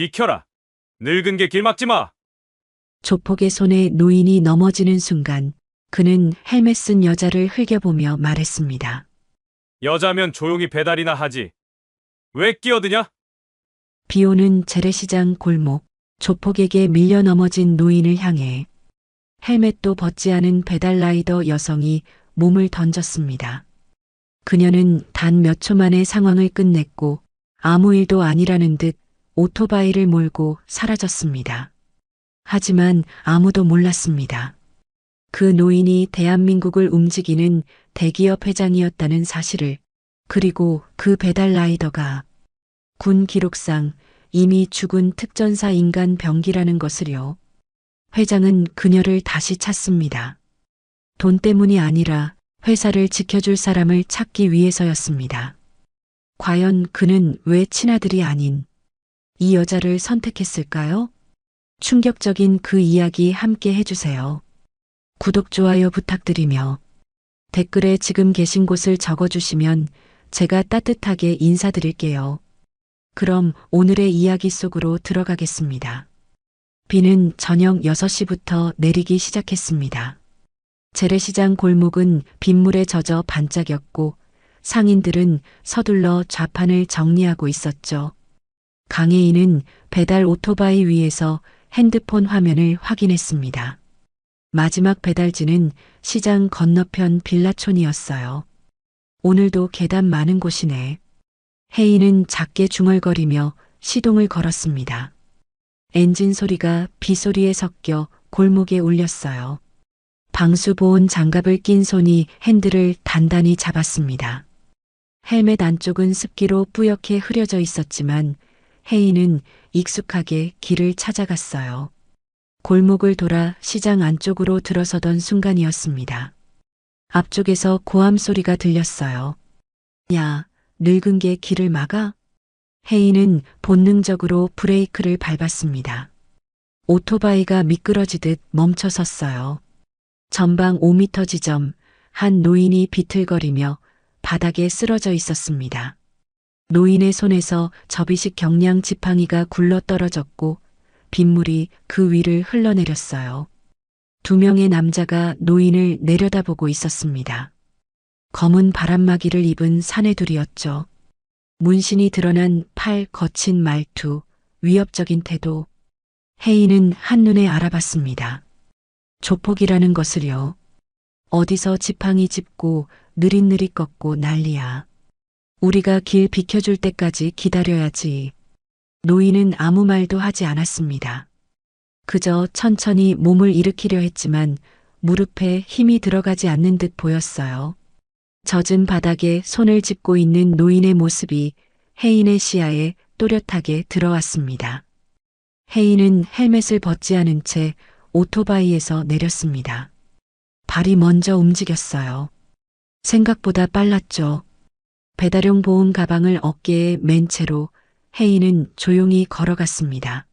비켜라. 늙은 게 길 막지 마. 조폭의 손에 노인이 넘어지는 순간 그는 헬멧 쓴 여자를 흘겨보며 말했습니다. 여자면 조용히 배달이나 하지. 왜 끼어드냐? 비오는 재래시장 골목, 조폭에게 밀려 넘어진 노인을 향해 헬멧도 벗지 않은 배달라이더 여성이 몸을 던졌습니다. 그녀는 단 몇 초 만에 상황을 끝냈고 아무 일도 아니라는 듯 오토바이를 몰고 사라졌습니다. 하지만 아무도 몰랐습니다. 그 노인이 대한민국을 움직이는 대기업 회장이었다는 사실을, 그리고 그 배달 라이더가 군 기록상 이미 죽은 특전사 인간 병기라는 것을요. 회장은 그녀를 다시 찾습니다. 돈 때문이 아니라 회사를 지켜줄 사람을 찾기 위해서였습니다. 과연 그는 왜 친아들이 아닌 이 여자를 선택했을까요? 충격적인 그 이야기 함께 해주세요. 구독, 좋아요 부탁드리며 댓글에 지금 계신 곳을 적어주시면 제가 따뜻하게 인사드릴게요. 그럼 오늘의 이야기 속으로 들어가겠습니다. 비는 저녁 6시부터 내리기 시작했습니다. 재래시장 골목은 빗물에 젖어 반짝였고 상인들은 서둘러 좌판을 정리하고 있었죠. 강혜인은 배달 오토바이 위에서 핸드폰 화면을 확인했습니다. 마지막 배달지는 시장 건너편 빌라촌이었어요. 오늘도 계단 많은 곳이네. 혜인은 작게 중얼거리며 시동을 걸었습니다. 엔진 소리가 빗소리에 섞여 골목에 울렸어요. 방수보온 장갑을 낀 손이 핸들을 단단히 잡았습니다. 헬멧 안쪽은 습기로 뿌옇게 흐려져 있었지만 혜인은 익숙하게 길을 찾아갔어요. 골목을 돌아 시장 안쪽으로 들어서던 순간이었습니다. 앞쪽에서 고함 소리가 들렸어요. 야, 늙은 게 길을 막아? 혜인은 본능적으로 브레이크를 밟았습니다. 오토바이가 미끄러지듯 멈춰 섰어요. 전방 5m 지점, 한 노인이 비틀거리며 바닥에 쓰러져 있었습니다. 노인의 손에서 접이식 경량 지팡이가 굴러 떨어졌고 빗물이 그 위를 흘러내렸어요. 2명의 남자가 노인을 내려다보고 있었습니다. 검은 바람막이를 입은 사내들이었죠. 문신이 드러난 팔, 거친 말투, 위협적인 태도. 혜인은 한눈에 알아봤습니다. 조폭이라는 것을요. 어디서 지팡이 짚고 느릿느릿 걷고 난리야. 우리가 길 비켜줄 때까지 기다려야지. 노인은 아무 말도 하지 않았습니다. 그저 천천히 몸을 일으키려 했지만 무릎에 힘이 들어가지 않는 듯 보였어요. 젖은 바닥에 손을 짚고 있는 노인의 모습이 혜인의 시야에 또렷하게 들어왔습니다. 혜인은 헬멧을 벗지 않은 채 오토바이에서 내렸습니다. 발이 먼저 움직였어요. 생각보다 빨랐죠. 배달용 보온 가방을 어깨에 맨 채로 혜인은 조용히 걸어갔습니다.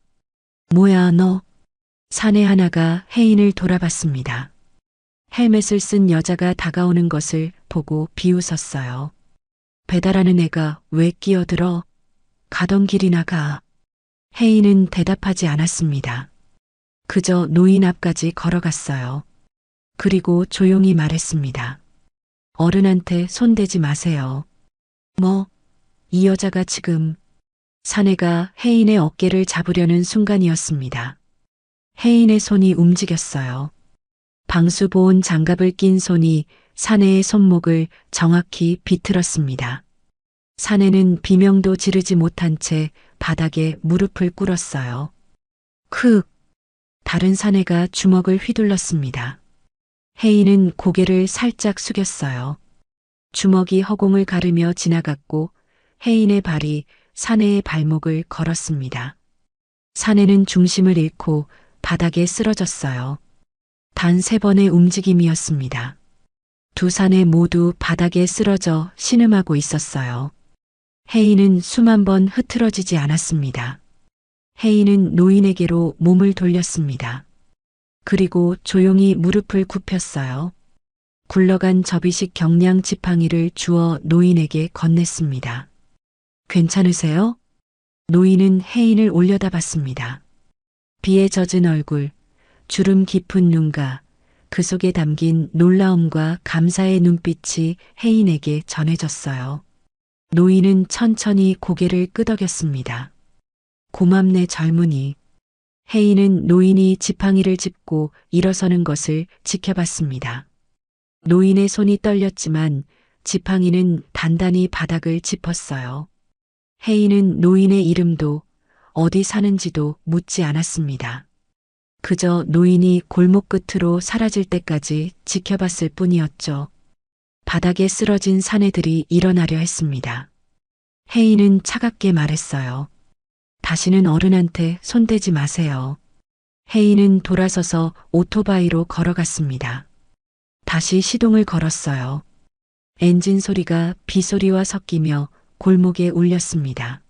뭐야 너? 사내 하나가 혜인을 돌아봤습니다. 헬멧을 쓴 여자가 다가오는 것을 보고 비웃었어요. 배달하는 애가 왜 끼어들어? 가던 길이나 가. 혜인은 대답하지 않았습니다. 그저 노인 앞까지 걸어갔어요. 그리고 조용히 말했습니다. 어른한테 손대지 마세요. 뭐? 이 여자가 지금... 사내가 혜인의 어깨를 잡으려는 순간이었습니다. 혜인의 손이 움직였어요. 방수보온 장갑을 낀 손이 사내의 손목을 정확히 비틀었습니다. 사내는 비명도 지르지 못한 채 바닥에 무릎을 꿇었어요. 다른 사내가 주먹을 휘둘렀습니다. 혜인은 고개를 살짝 숙였어요. 주먹이 허공을 가르며 지나갔고 혜인의 발이 사내의 발목을 걸었습니다. 사내는 중심을 잃고 바닥에 쓰러졌어요. 단 3번의 움직임이었습니다. 두 사내 모두 바닥에 쓰러져 신음하고 있었어요. 혜인은 숨 한 번 흐트러지지 않았습니다. 혜인은 노인에게로 몸을 돌렸습니다. 그리고 조용히 무릎을 굽혔어요. 굴러간 접이식 경량 지팡이를 주워 노인에게 건넸습니다. 괜찮으세요? 노인은 혜인을 올려다봤습니다. 비에 젖은 얼굴, 주름 깊은 눈가, 그 속에 담긴 놀라움과 감사의 눈빛이 혜인에게 전해졌어요. 노인은 천천히 고개를 끄덕였습니다. 고맙네 젊은이. 혜인은 노인이 지팡이를 짚고 일어서는 것을 지켜봤습니다. 노인의 손이 떨렸지만 지팡이는 단단히 바닥을 짚었어요. 혜인은 노인의 이름도 어디 사는지도 묻지 않았습니다. 그저 노인이 골목 끝으로 사라질 때까지 지켜봤을 뿐이었죠. 바닥에 쓰러진 사내들이 일어나려 했습니다. 혜인은 차갑게 말했어요. 다시는 어른한테 손대지 마세요. 혜인은 돌아서서 오토바이로 걸어갔습니다. 다시 시동을 걸었어요. 엔진 소리가 비소리와 섞이며 골목에 울렸습니다.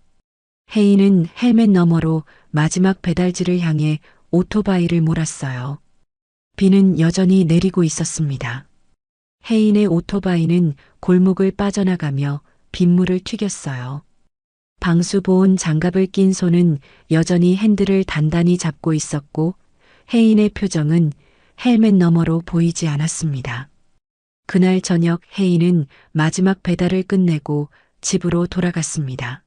혜인은 헬멧 너머로 마지막 배달지를 향해 오토바이를 몰았어요. 비는 여전히 내리고 있었습니다. 혜인의 오토바이는 골목을 빠져나가며 빗물을 튀겼어요. 방수보온 장갑을 낀 손은 여전히 핸들을 단단히 잡고 있었고 혜인의 표정은 헬멧 너머로 보이지 않았습니다. 그날 저녁 혜인은 마지막 배달을 끝내고 집으로 돌아갔습니다.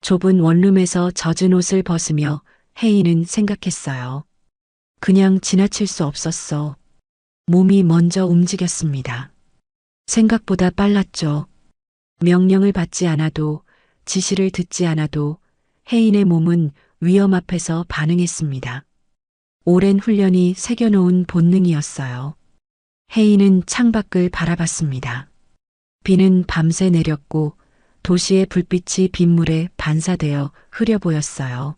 좁은 원룸에서 젖은 옷을 벗으며 혜인은 생각했어요. 그냥 지나칠 수 없었어. 몸이 먼저 움직였습니다. 생각보다 빨랐죠. 명령을 받지 않아도 지시를 듣지 않아도 혜인의 몸은 위험 앞에서 반응했습니다. 오랜 훈련이 새겨놓은 본능이었어요. 혜인은 창밖을 바라봤습니다. 비는 밤새 내렸고 도시의 불빛이 빗물에 반사되어 흐려 보였어요.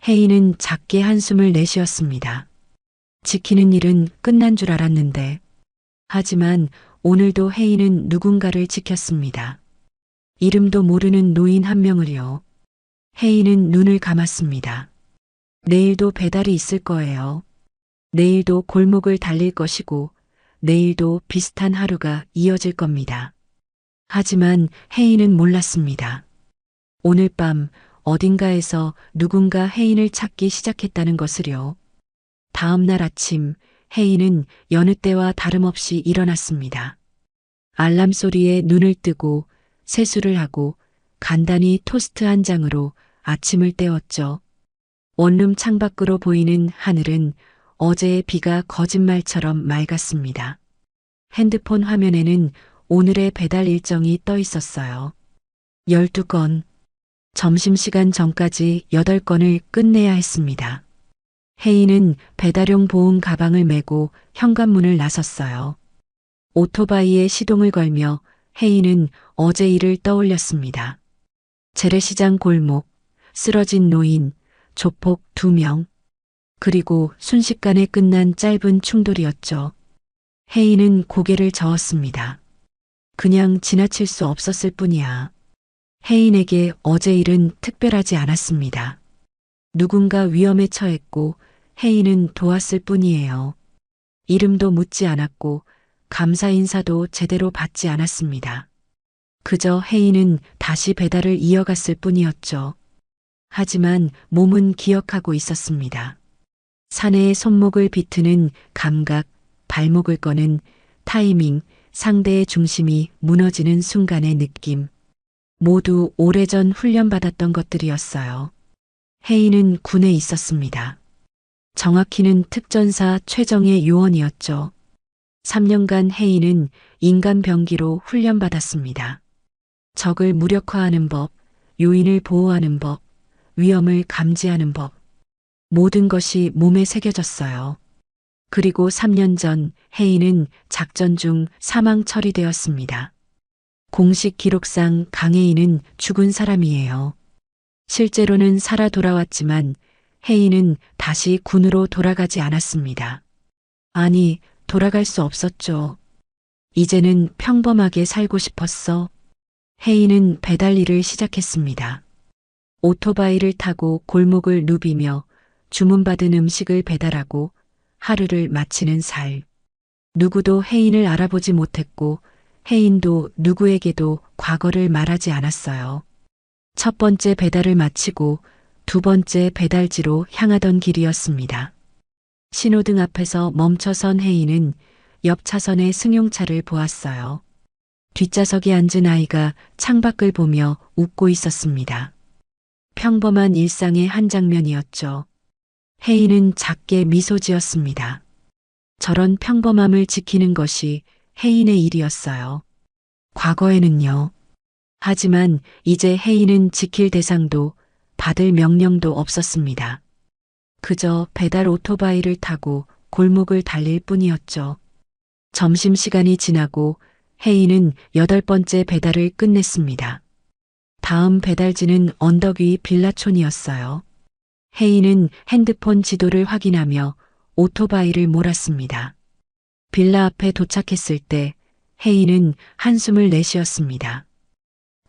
혜인은 작게 한숨을 내쉬었습니다. 지키는 일은 끝난 줄 알았는데, 하지만 오늘도 혜인은 누군가를 지켰습니다. 이름도 모르는 노인 한 명을요. 혜인은 눈을 감았습니다. 내일도 배달이 있을 거예요. 내일도 골목을 달릴 것이고, 내일도 비슷한 하루가 이어질 겁니다. 하지만 혜인은 몰랐습니다. 오늘 밤 어딘가에서 누군가 혜인을 찾기 시작했다는 것을요. 다음 날 아침 혜인은 여느 때와 다름없이 일어났습니다. 알람 소리에 눈을 뜨고 세수를 하고 간단히 토스트 한 장으로 아침을 때웠죠. 원룸 창밖으로 보이는 하늘은 어제의 비가 거짓말처럼 맑았습니다. 핸드폰 화면에는 오늘의 배달 일정이 떠 있었어요. 12건. 점심시간 전까지 8건을 끝내야 했습니다. 혜인은 배달용 보온 가방을 메고 현관문을 나섰어요. 오토바이에 시동을 걸며 혜인은 어제 일을 떠올렸습니다. 재래시장 골목, 쓰러진 노인, 조폭 2명, 그리고 순식간에 끝난 짧은 충돌이었죠. 혜인은 고개를 저었습니다. 그냥 지나칠 수 없었을 뿐이야. 혜인에게 어제 일은 특별하지 않았습니다. 누군가 위험에 처했고 혜인은 도왔을 뿐이에요. 이름도 묻지 않았고 감사 인사도 제대로 받지 않았습니다. 그저 혜인은 다시 배달을 이어갔을 뿐이었죠. 하지만 몸은 기억하고 있었습니다. 사내의 손목을 비트는 감각, 발목을 꺼는 타이밍, 상대의 중심이 무너지는 순간의 느낌. 모두 오래전 훈련받았던 것들이었어요. 혜인은 군에 있었습니다. 정확히는 특전사 최정의 요원이었죠. 3년간 혜인은 인간 병기로 훈련받았습니다. 적을 무력화하는 법, 요인을 보호하는 법, 위험을 감지하는 법. 모든 것이 몸에 새겨졌어요. 그리고 3년 전 혜인은 작전 중 사망 처리되었습니다. 공식 기록상 강혜인은 죽은 사람이에요. 실제로는 살아 돌아왔지만 혜인은 다시 군으로 돌아가지 않았습니다. 아니, 돌아갈 수 없었죠. 이제는 평범하게 살고 싶었어. 혜인은 배달 일을 시작했습니다. 오토바이를 타고 골목을 누비며 주문받은 음식을 배달하고 하루를 마치는 살. 누구도 혜인을 알아보지 못했고 혜인도 누구에게도 과거를 말하지 않았어요. 첫 번째 배달을 마치고 두 번째 배달지로 향하던 길이었습니다. 신호등 앞에서 멈춰선 혜인은 옆 차선의 승용차를 보았어요. 뒷좌석에 앉은 아이가 창밖을 보며 웃고 있었습니다. 평범한 일상의 한 장면이었죠. 혜인은 작게 미소 지었습니다. 저런 평범함을 지키는 것이 혜인의 일이었어요. 과거에는요. 하지만 이제 혜인은 지킬 대상도 받을 명령도 없었습니다. 그저 배달 오토바이를 타고 골목을 달릴 뿐이었죠. 점심시간이 지나고 혜인은 8번째 배달을 끝냈습니다. 다음 배달지는 언덕 위 빌라촌이었어요. 혜인은 핸드폰 지도를 확인하며 오토바이를 몰았습니다. 빌라 앞에 도착했을 때 혜인은 한숨을 내쉬었습니다.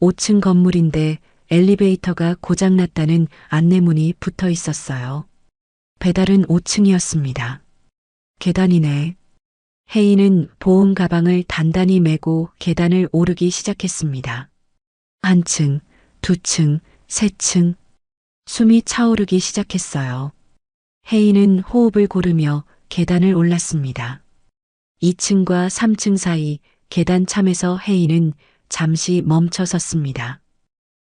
5층 건물인데 엘리베이터가 고장났다는 안내문이 붙어 있었어요. 배달은 5층이었습니다. 계단이네. 혜인은 보온 가방을 단단히 메고 계단을 오르기 시작했습니다. 1층, 2층, 3층. 숨이 차오르기 시작했어요. 혜인은 호흡을 고르며 계단을 올랐습니다. 2층과 3층 사이 계단 참에서 혜인은 잠시 멈춰 섰습니다.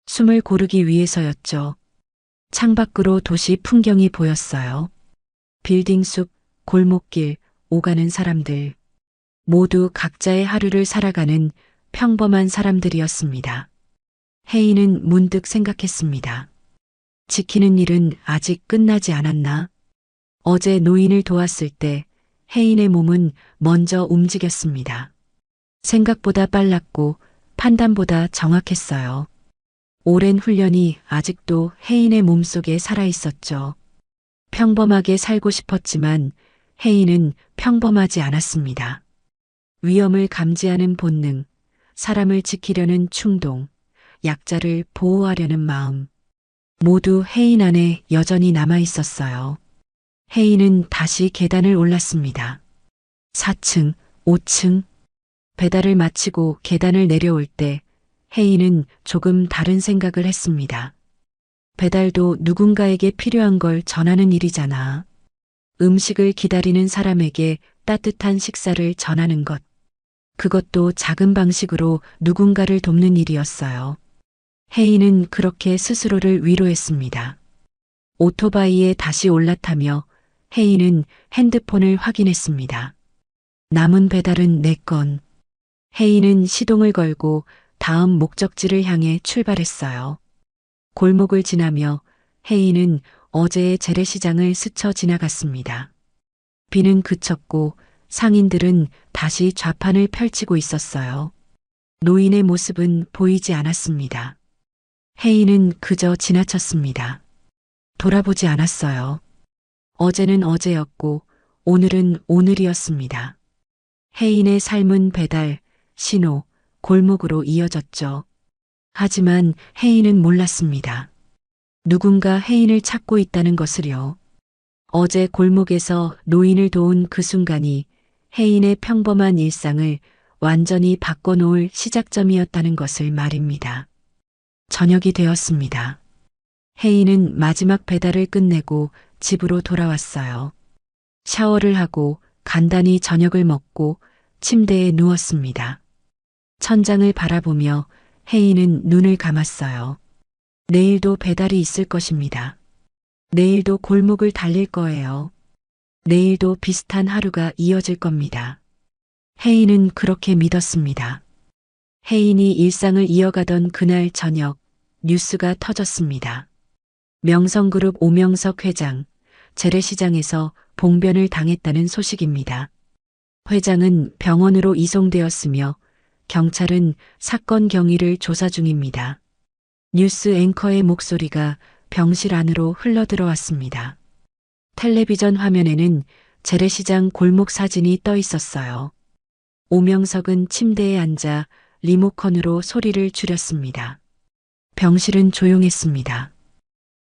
숨을 고르기 위해서였죠. 창밖으로 도시 풍경이 보였어요. 빌딩 숲, 골목길, 오가는 사람들. 모두 각자의 하루를 살아가는 평범한 사람들이었습니다. 혜인은 문득 생각했습니다. 지키는 일은 아직 끝나지 않았나? 어제 노인을 도왔을 때 혜인의 몸은 먼저 움직였습니다. 생각보다 빨랐고 판단보다 정확했어요. 오랜 훈련이 아직도 혜인의 몸속에 살아있었죠. 평범하게 살고 싶었지만 혜인은 평범하지 않았습니다. 위험을 감지하는 본능, 사람을 지키려는 충동, 약자를 보호하려는 마음. 모두 혜인 안에 여전히 남아 있었어요. 혜인은 다시 계단을 올랐습니다. 4층, 5층. 배달을 마치고 계단을 내려올 때 혜인은 조금 다른 생각을 했습니다. 배달도 누군가에게 필요한 걸 전하는 일이잖아. 음식을 기다리는 사람에게 따뜻한 식사를 전하는 것. 그것도 작은 방식으로 누군가를 돕는 일이었어요. 혜인은 그렇게 스스로를 위로했습니다. 오토바이에 다시 올라타며 혜인은 핸드폰을 확인했습니다. 남은 배달은 4건. 혜인은 시동을 걸고 다음 목적지를 향해 출발했어요. 골목을 지나며 혜인은 어제의 재래시장을 스쳐 지나갔습니다. 비는 그쳤고 상인들은 다시 좌판을 펼치고 있었어요. 노인의 모습은 보이지 않았습니다. 혜인은 그저 지나쳤습니다. 돌아보지 않았어요. 어제는 어제였고 오늘은 오늘이었습니다. 혜인의 삶은 배달, 신호, 골목으로 이어졌죠. 하지만 혜인은 몰랐습니다. 누군가 혜인을 찾고 있다는 것을요. 어제 골목에서 노인을 도운 그 순간이 혜인의 평범한 일상을 완전히 바꿔놓을 시작점이었다는 것을 말입니다. 저녁이 되었습니다. 혜인은 마지막 배달을 끝내고 집으로 돌아왔어요. 샤워를 하고 간단히 저녁을 먹고 침대에 누웠습니다. 천장을 바라보며 혜인은 눈을 감았어요. 내일도 배달이 있을 것입니다. 내일도 골목을 달릴 거예요. 내일도 비슷한 하루가 이어질 겁니다. 혜인은 그렇게 믿었습니다. 혜인이 일상을 이어가던 그날 저녁 뉴스가 터졌습니다. 명성그룹 오명석 회장, 재래시장에서 봉변을 당했다는 소식입니다. 회장은 병원으로 이송되었으며 경찰은 사건 경위를 조사 중입니다. 뉴스 앵커의 목소리가 병실 안으로 흘러들어왔습니다. 텔레비전 화면에는 재래시장 골목 사진이 떠 있었어요. 오명석은 침대에 앉아 리모컨으로 소리를 줄였습니다. 병실은 조용했습니다.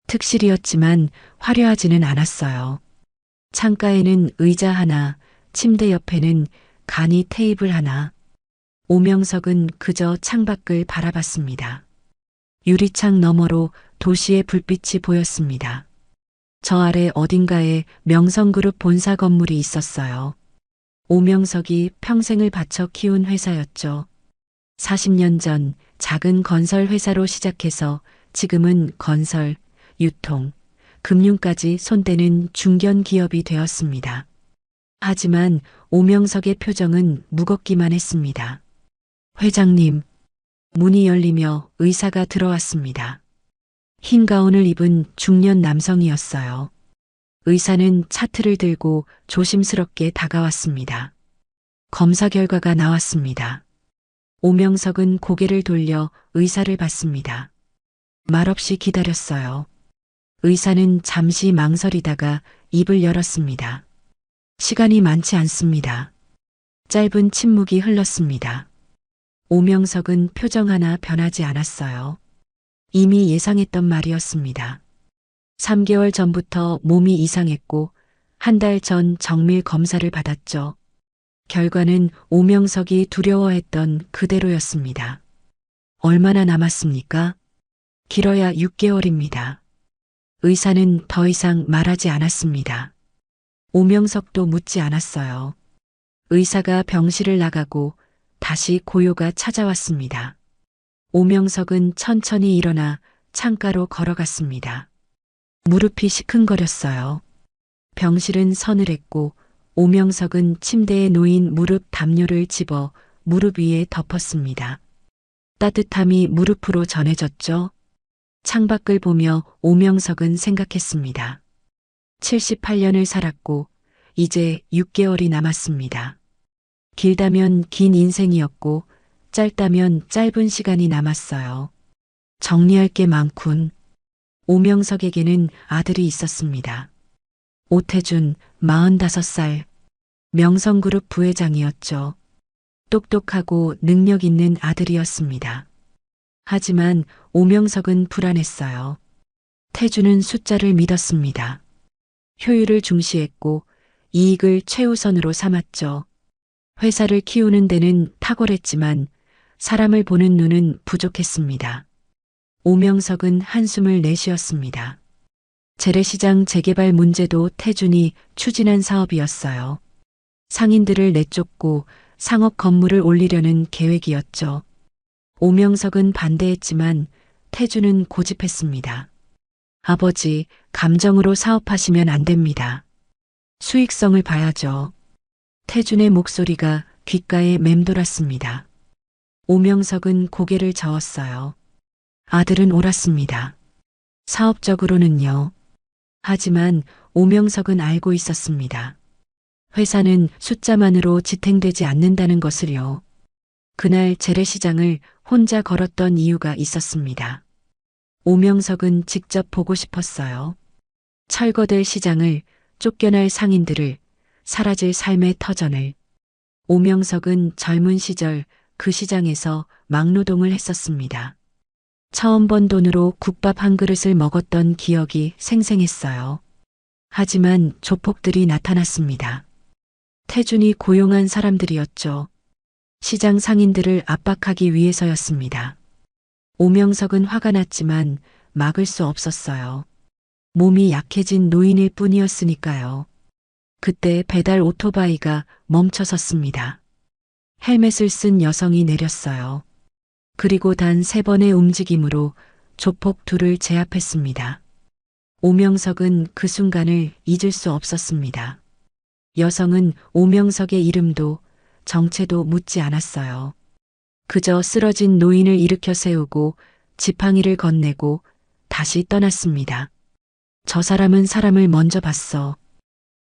특실이었지만 화려하지는 않았어요. 창가에는 의자 하나, 침대 옆에는 간이 테이블 하나. 오명석은 그저 창밖을 바라봤습니다. 유리창 너머로 도시의 불빛이 보였습니다. 저 아래 어딘가에 명성그룹 본사 건물이 있었어요. 오명석이 평생을 바쳐 키운 회사였죠. 40년 전 작은 건설 회사로 시작해서 지금은 건설, 유통, 금융까지 손대는 중견 기업이 되었습니다. 하지만 오명석의 표정은 무겁기만 했습니다. 회장님, 문이 열리며 의사가 들어왔습니다. 흰 가운을 입은 중년 남성이었어요. 의사는 차트를 들고 조심스럽게 다가왔습니다. 검사 결과가 나왔습니다. 오명석은 고개를 돌려 의사를 봤습니다. 말없이 기다렸어요. 의사는 잠시 망설이다가 입을 열었습니다. 시간이 많지 않습니다. 짧은 침묵이 흘렀습니다. 오명석은 표정 하나 변하지 않았어요. 이미 예상했던 말이었습니다. 3개월 전부터 몸이 이상했고 한 달 전 정밀 검사를 받았죠. 결과는 오명석이 두려워했던 그대로였습니다. 얼마나 남았습니까? 길어야 6개월입니다. 의사는 더 이상 말하지 않았습니다. 오명석도 묻지 않았어요. 의사가 병실을 나가고 다시 고요가 찾아왔습니다. 오명석은 천천히 일어나 창가로 걸어갔습니다. 무릎이 시큰거렸어요. 병실은 서늘했고 오명석은 침대에 놓인 무릎 담요를 집어 무릎 위에 덮었습니다. 따뜻함이 무릎으로 전해졌죠. 창밖을 보며 오명석은 생각했습니다. 78년을 살았고 이제 6개월이 남았습니다. 길다면 긴 인생이었고 짧다면 짧은 시간이 남았어요. 정리할 게 많군. 오명석에게는 아들이 있었습니다. 오태준, 45살, 명성그룹 부회장이었죠. 똑똑하고 능력 있는 아들이었습니다. 하지만 오명석은 불안했어요. 태준은 숫자를 믿었습니다. 효율을 중시했고 이익을 최우선으로 삼았죠. 회사를 키우는 데는 탁월했지만 사람을 보는 눈은 부족했습니다. 오명석은 한숨을 내쉬었습니다. 재래시장 재개발 문제도 태준이 추진한 사업이었어요. 상인들을 내쫓고 상업 건물을 올리려는 계획이었죠. 오명석은 반대했지만 태준은 고집했습니다. 아버지, 감정으로 사업하시면 안 됩니다. 수익성을 봐야죠. 태준의 목소리가 귓가에 맴돌았습니다. 오명석은 고개를 저었어요. 아들은 옳았습니다. 사업적으로는요. 하지만 오명석은 알고 있었습니다. 회사는 숫자만으로 지탱되지 않는다는 것을요. 그날 재래시장을 혼자 걸었던 이유가 있었습니다. 오명석은 직접 보고 싶었어요. 철거될 시장을, 쫓겨날 상인들을, 사라질 삶의 터전을. 오명석은 젊은 시절 그 시장에서 막노동을 했었습니다. 처음 번 돈으로 국밥 한 그릇을 먹었던 기억이 생생했어요. 하지만 조폭들이 나타났습니다. 태준이 고용한 사람들이었죠. 시장 상인들을 압박하기 위해서였습니다. 오명석은 화가 났지만 막을 수 없었어요. 몸이 약해진 노인일 뿐이었으니까요. 그때 배달 오토바이가 멈춰 섰습니다. 헬멧을 쓴 여성이 내렸어요. 그리고 단 3번의 움직임으로 조폭 둘을 제압했습니다. 오명석은 그 순간을 잊을 수 없었습니다. 여성은 오명석의 이름도 정체도 묻지 않았어요. 그저 쓰러진 노인을 일으켜 세우고 지팡이를 건네고 다시 떠났습니다. 저 사람은 사람을 먼저 봤어.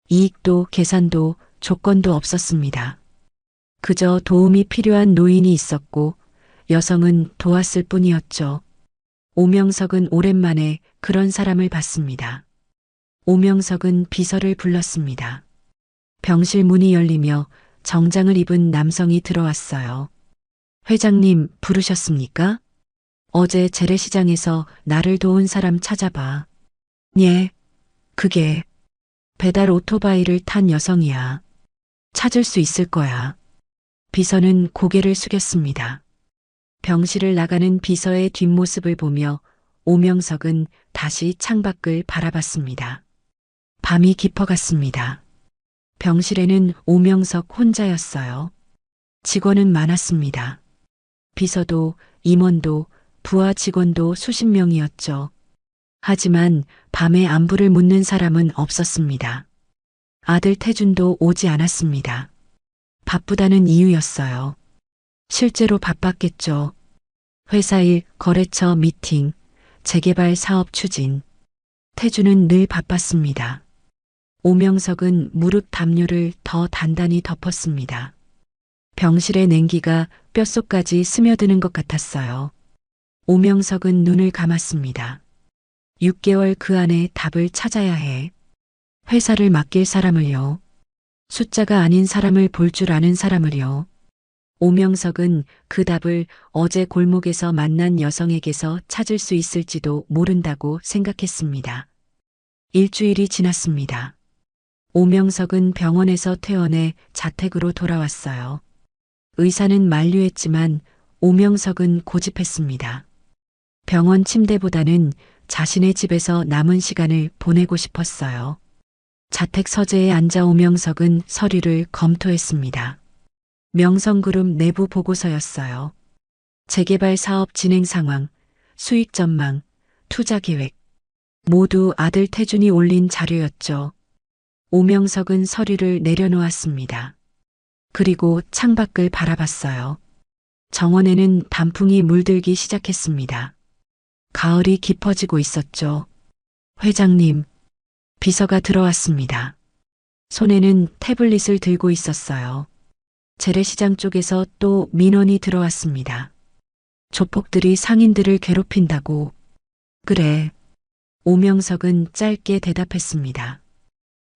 이익도 계산도 조건도 없었습니다. 그저 도움이 필요한 노인이 있었고 여성은 도왔을 뿐이었죠. 오명석은 오랜만에 그런 사람을 봤습니다. 오명석은 비서를 불렀습니다. 병실 문이 열리며 정장을 입은 남성이 들어왔어요. 회장님 부르셨습니까? 어제 재래시장에서 나를 도운 사람 찾아봐. 예, 그게 배달 오토바이를 탄 여성이야. 찾을 수 있을 거야. 비서는 고개를 숙였습니다. 병실을 나가는 비서의 뒷모습을 보며 오명석은 다시 창밖을 바라봤습니다. 밤이 깊어갔습니다. 병실에는 오명석 혼자였어요. 직원은 많았습니다. 비서도, 임원도, 부하 직원도 수십 명이었죠. 하지만 밤에 안부를 묻는 사람은 없었습니다. 아들 태준도 오지 않았습니다. 바쁘다는 이유였어요. 실제로 바빴겠죠. 회사 일, 거래처 미팅, 재개발 사업 추진. 태준은 늘 바빴습니다. 오명석은 무릎 담요를 더 단단히 덮었습니다. 병실의 냉기가 뼛속까지 스며드는 것 같았어요. 오명석은 눈을 감았습니다. 6개월 그 안에 답을 찾아야 해. 회사를 맡길 사람을요. 숫자가 아닌 사람을 볼 줄 아는 사람을요. 오명석은 그 답을 어제 골목에서 만난 여성에게서 찾을 수 있을지도 모른다고 생각했습니다. 일주일이 지났습니다. 오명석은 병원에서 퇴원해 자택으로 돌아왔어요. 의사는 만류했지만 오명석은 고집했습니다. 병원 침대보다는 자신의 집에서 남은 시간을 보내고 싶었어요. 자택 서재에 앉아 오명석은 서류를 검토했습니다. 명성그룹 내부 보고서였어요. 재개발 사업 진행 상황, 수익 전망, 투자 계획. 모두 아들 태준이 올린 자료였죠. 오명석은 서류를 내려놓았습니다. 그리고 창밖을 바라봤어요. 정원에는 단풍이 물들기 시작했습니다. 가을이 깊어지고 있었죠. 회장님, 비서가 들어왔습니다. 손에는 태블릿을 들고 있었어요. 재래시장 쪽에서 또 민원이 들어왔습니다. 조폭들이 상인들을 괴롭힌다고. 그래. 오명석은 짧게 대답했습니다.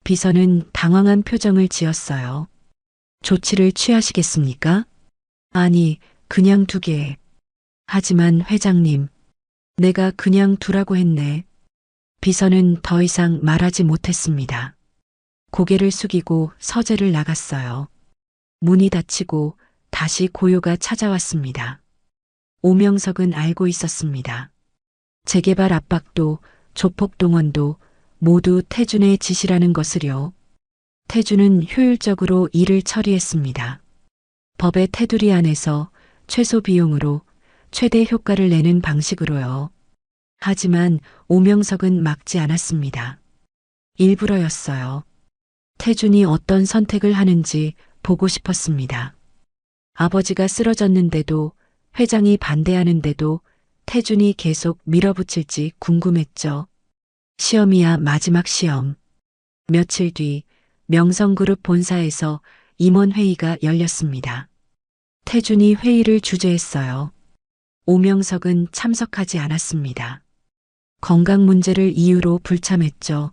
비서는 당황한 표정을 지었어요. 조치를 취하시겠습니까? 아니, 그냥 두게. 하지만 회장님, 내가 그냥 두라고 했네. 비서는 더 이상 말하지 못했습니다. 고개를 숙이고 서재를 나갔어요. 문이 닫히고 다시 고요가 찾아왔습니다. 오명석은 알고 있었습니다. 재개발 압박도 조폭 동원도 모두 태준의 지시라는 것을요. 태준은 효율적으로 일을 처리했습니다. 법의 테두리 안에서 최소 비용으로 최대 효과를 내는 방식으로요. 하지만 오명석은 막지 않았습니다. 일부러였어요. 태준이 어떤 선택을 하는지 보고 싶었습니다. 아버지가 쓰러졌는데도, 회장이 반대하는데도 태준이 계속 밀어붙일지 궁금했죠. 시험이야 마지막 시험. 며칠 뒤 명성그룹 본사에서 임원회의가 열렸습니다. 태준이 회의를 주재했어요. 오명석은 참석하지 않았습니다. 건강 문제를 이유로 불참했죠.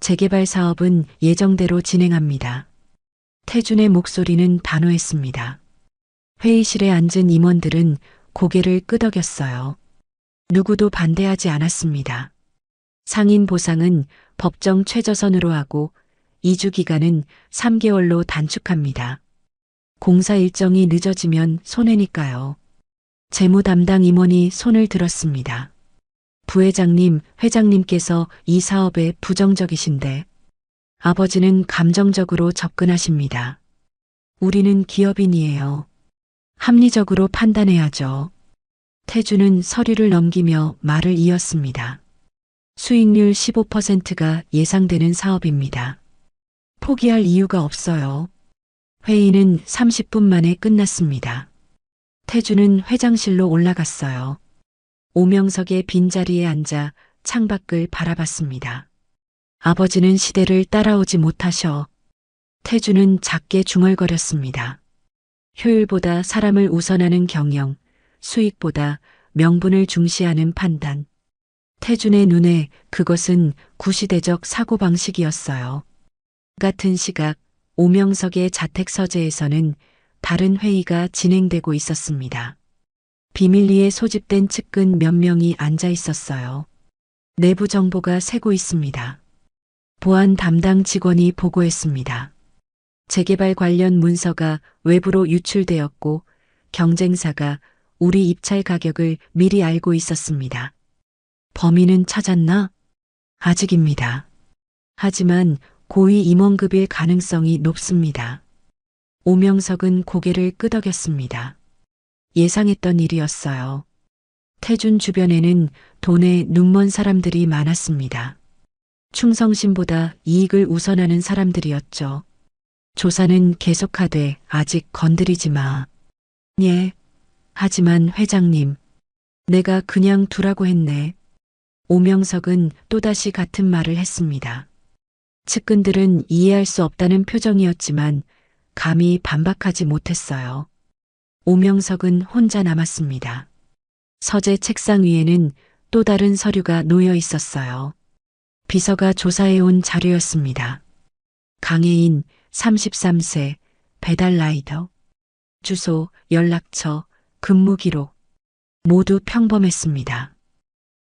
재개발 사업은 예정대로 진행합니다. 태준의 목소리는 단호했습니다. 회의실에 앉은 임원들은 고개를 끄덕였어요. 누구도 반대하지 않았습니다. 상인 보상은 법정 최저선으로 하고 2주 기간은 3개월로 단축합니다. 공사 일정이 늦어지면 손해니까요. 재무 담당 임원이 손을 들었습니다. 부회장님, 회장님께서 이 사업에 부정적이신데 아버지는 감정적으로 접근하십니다. 우리는 기업인이에요. 합리적으로 판단해야죠. 태준은 서류를 넘기며 말을 이었습니다. 수익률 15%가 예상되는 사업입니다. 포기할 이유가 없어요. 회의는 30분 만에 끝났습니다. 태준은 회장실로 올라갔어요. 오명석의 빈자리에 앉아 창밖을 바라봤습니다. 아버지는 시대를 따라오지 못하셔. 태준은 작게 중얼거렸습니다. 효율보다 사람을 우선하는 경영, 수익보다 명분을 중시하는 판단. 태준의 눈에 그것은 구시대적 사고방식이었어요. 같은 시각 오명석의 자택 서재에서는 다른 회의가 진행되고 있었습니다. 비밀리에 소집된 측근 몇 명이 앉아 있었어요. 내부 정보가 새고 있습니다. 보안 담당 직원이 보고했습니다. 재개발 관련 문서가 외부로 유출되었고 경쟁사가 우리 입찰 가격을 미리 알고 있었습니다. 범인은 찾았나? 아직입니다. 하지만 고위 임원급일 가능성이 높습니다. 오명석은 고개를 끄덕였습니다. 예상했던 일이었어요. 태준 주변에는 돈에 눈먼 사람들이 많았습니다. 충성심보다 이익을 우선하는 사람들이었죠. 조사는 계속하되 아직 건드리지 마. 예. 하지만 회장님, 내가 그냥 두라고 했네. 오명석은 또다시 같은 말을 했습니다. 측근들은 이해할 수 없다는 표정이었지만 감히 반박하지 못했어요. 오명석은 혼자 남았습니다. 서재 책상 위에는 또 다른 서류가 놓여 있었어요. 비서가 조사해온 자료였습니다. 강혜인 33세 배달 라이더. 주소, 연락처, 근무 기록 모두 평범했습니다.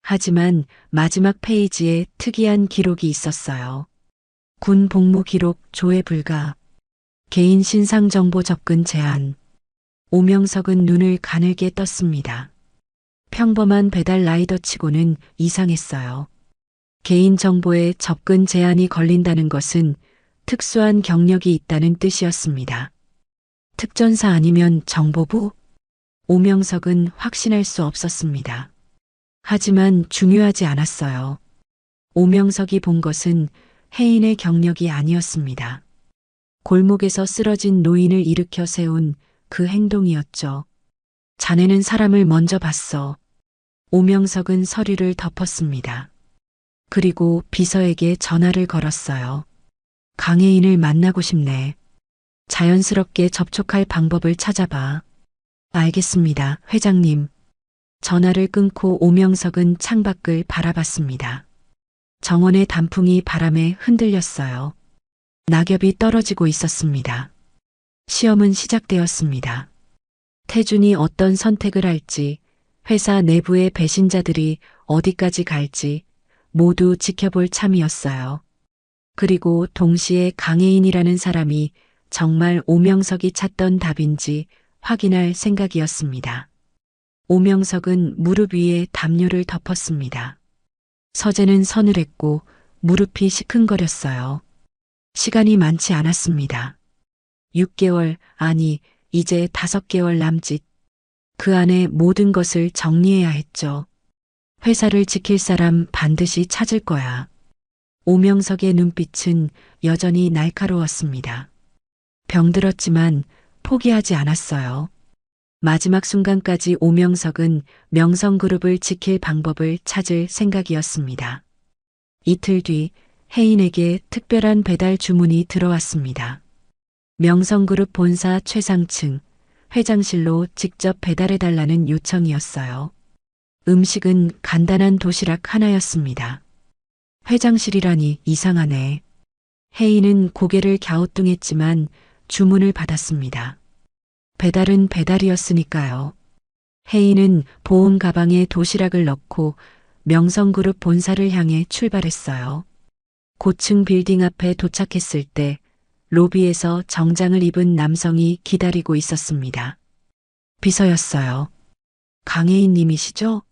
하지만 마지막 페이지에 특이한 기록이 있었어요. 군 복무 기록 조회 불가. 개인 신상 정보 접근 제한. 오명석은 눈을 가늘게 떴습니다. 평범한 배달 라이더치고는 이상했어요. 개인 정보에 접근 제한이 걸린다는 것은 특수한 경력이 있다는 뜻이었습니다. 특전사 아니면 정보부? 오명석은 확신할 수 없었습니다. 하지만 중요하지 않았어요. 오명석이 본 것은 혜인의 경력이 아니었습니다. 골목에서 쓰러진 노인을 일으켜 세운 그 행동이었죠. 자네는 사람을 먼저 봤어. 오명석은 서류를 덮었습니다. 그리고 비서에게 전화를 걸었어요. 강혜인을 만나고 싶네. 자연스럽게 접촉할 방법을 찾아봐. 알겠습니다, 회장님. 전화를 끊고 오명석은 창밖을 바라봤습니다. 정원의 단풍이 바람에 흔들렸어요. 낙엽이 떨어지고 있었습니다. 시험은 시작되었습니다. 태준이 어떤 선택을 할지, 회사 내부의 배신자들이 어디까지 갈지 모두 지켜볼 참이었어요. 그리고 동시에 강혜인이라는 사람이 정말 오명석이 찾던 답인지 확인할 생각이었습니다. 오명석은 무릎 위에 담요를 덮었습니다. 서재는 서늘했고 무릎이 시큰거렸어요. 시간이 많지 않았습니다. 6개월, 아니, 이제 5개월 남짓. 그 안에 모든 것을 정리해야 했죠. 회사를 지킬 사람 반드시 찾을 거야. 오명석의 눈빛은 여전히 날카로웠습니다. 병들었지만 포기하지 않았어요. 마지막 순간까지 오명석은 명성그룹을 지킬 방법을 찾을 생각이었습니다. 이틀 뒤 혜인에게 특별한 배달 주문이 들어왔습니다. 명성그룹 본사 최상층 회장실로 직접 배달해달라는 요청이었어요. 음식은 간단한 도시락 하나였습니다. 회장실이라니 이상하네. 혜인은 고개를 갸우뚱했지만 주문을 받았습니다. 배달은 배달이었으니까요. 혜인은 보온 가방에 도시락을 넣고 명성그룹 본사를 향해 출발했어요. 고층 빌딩 앞에 도착했을 때 로비에서 정장을 입은 남성이 기다리고 있었습니다. 비서였어요. 강혜인 님이시죠?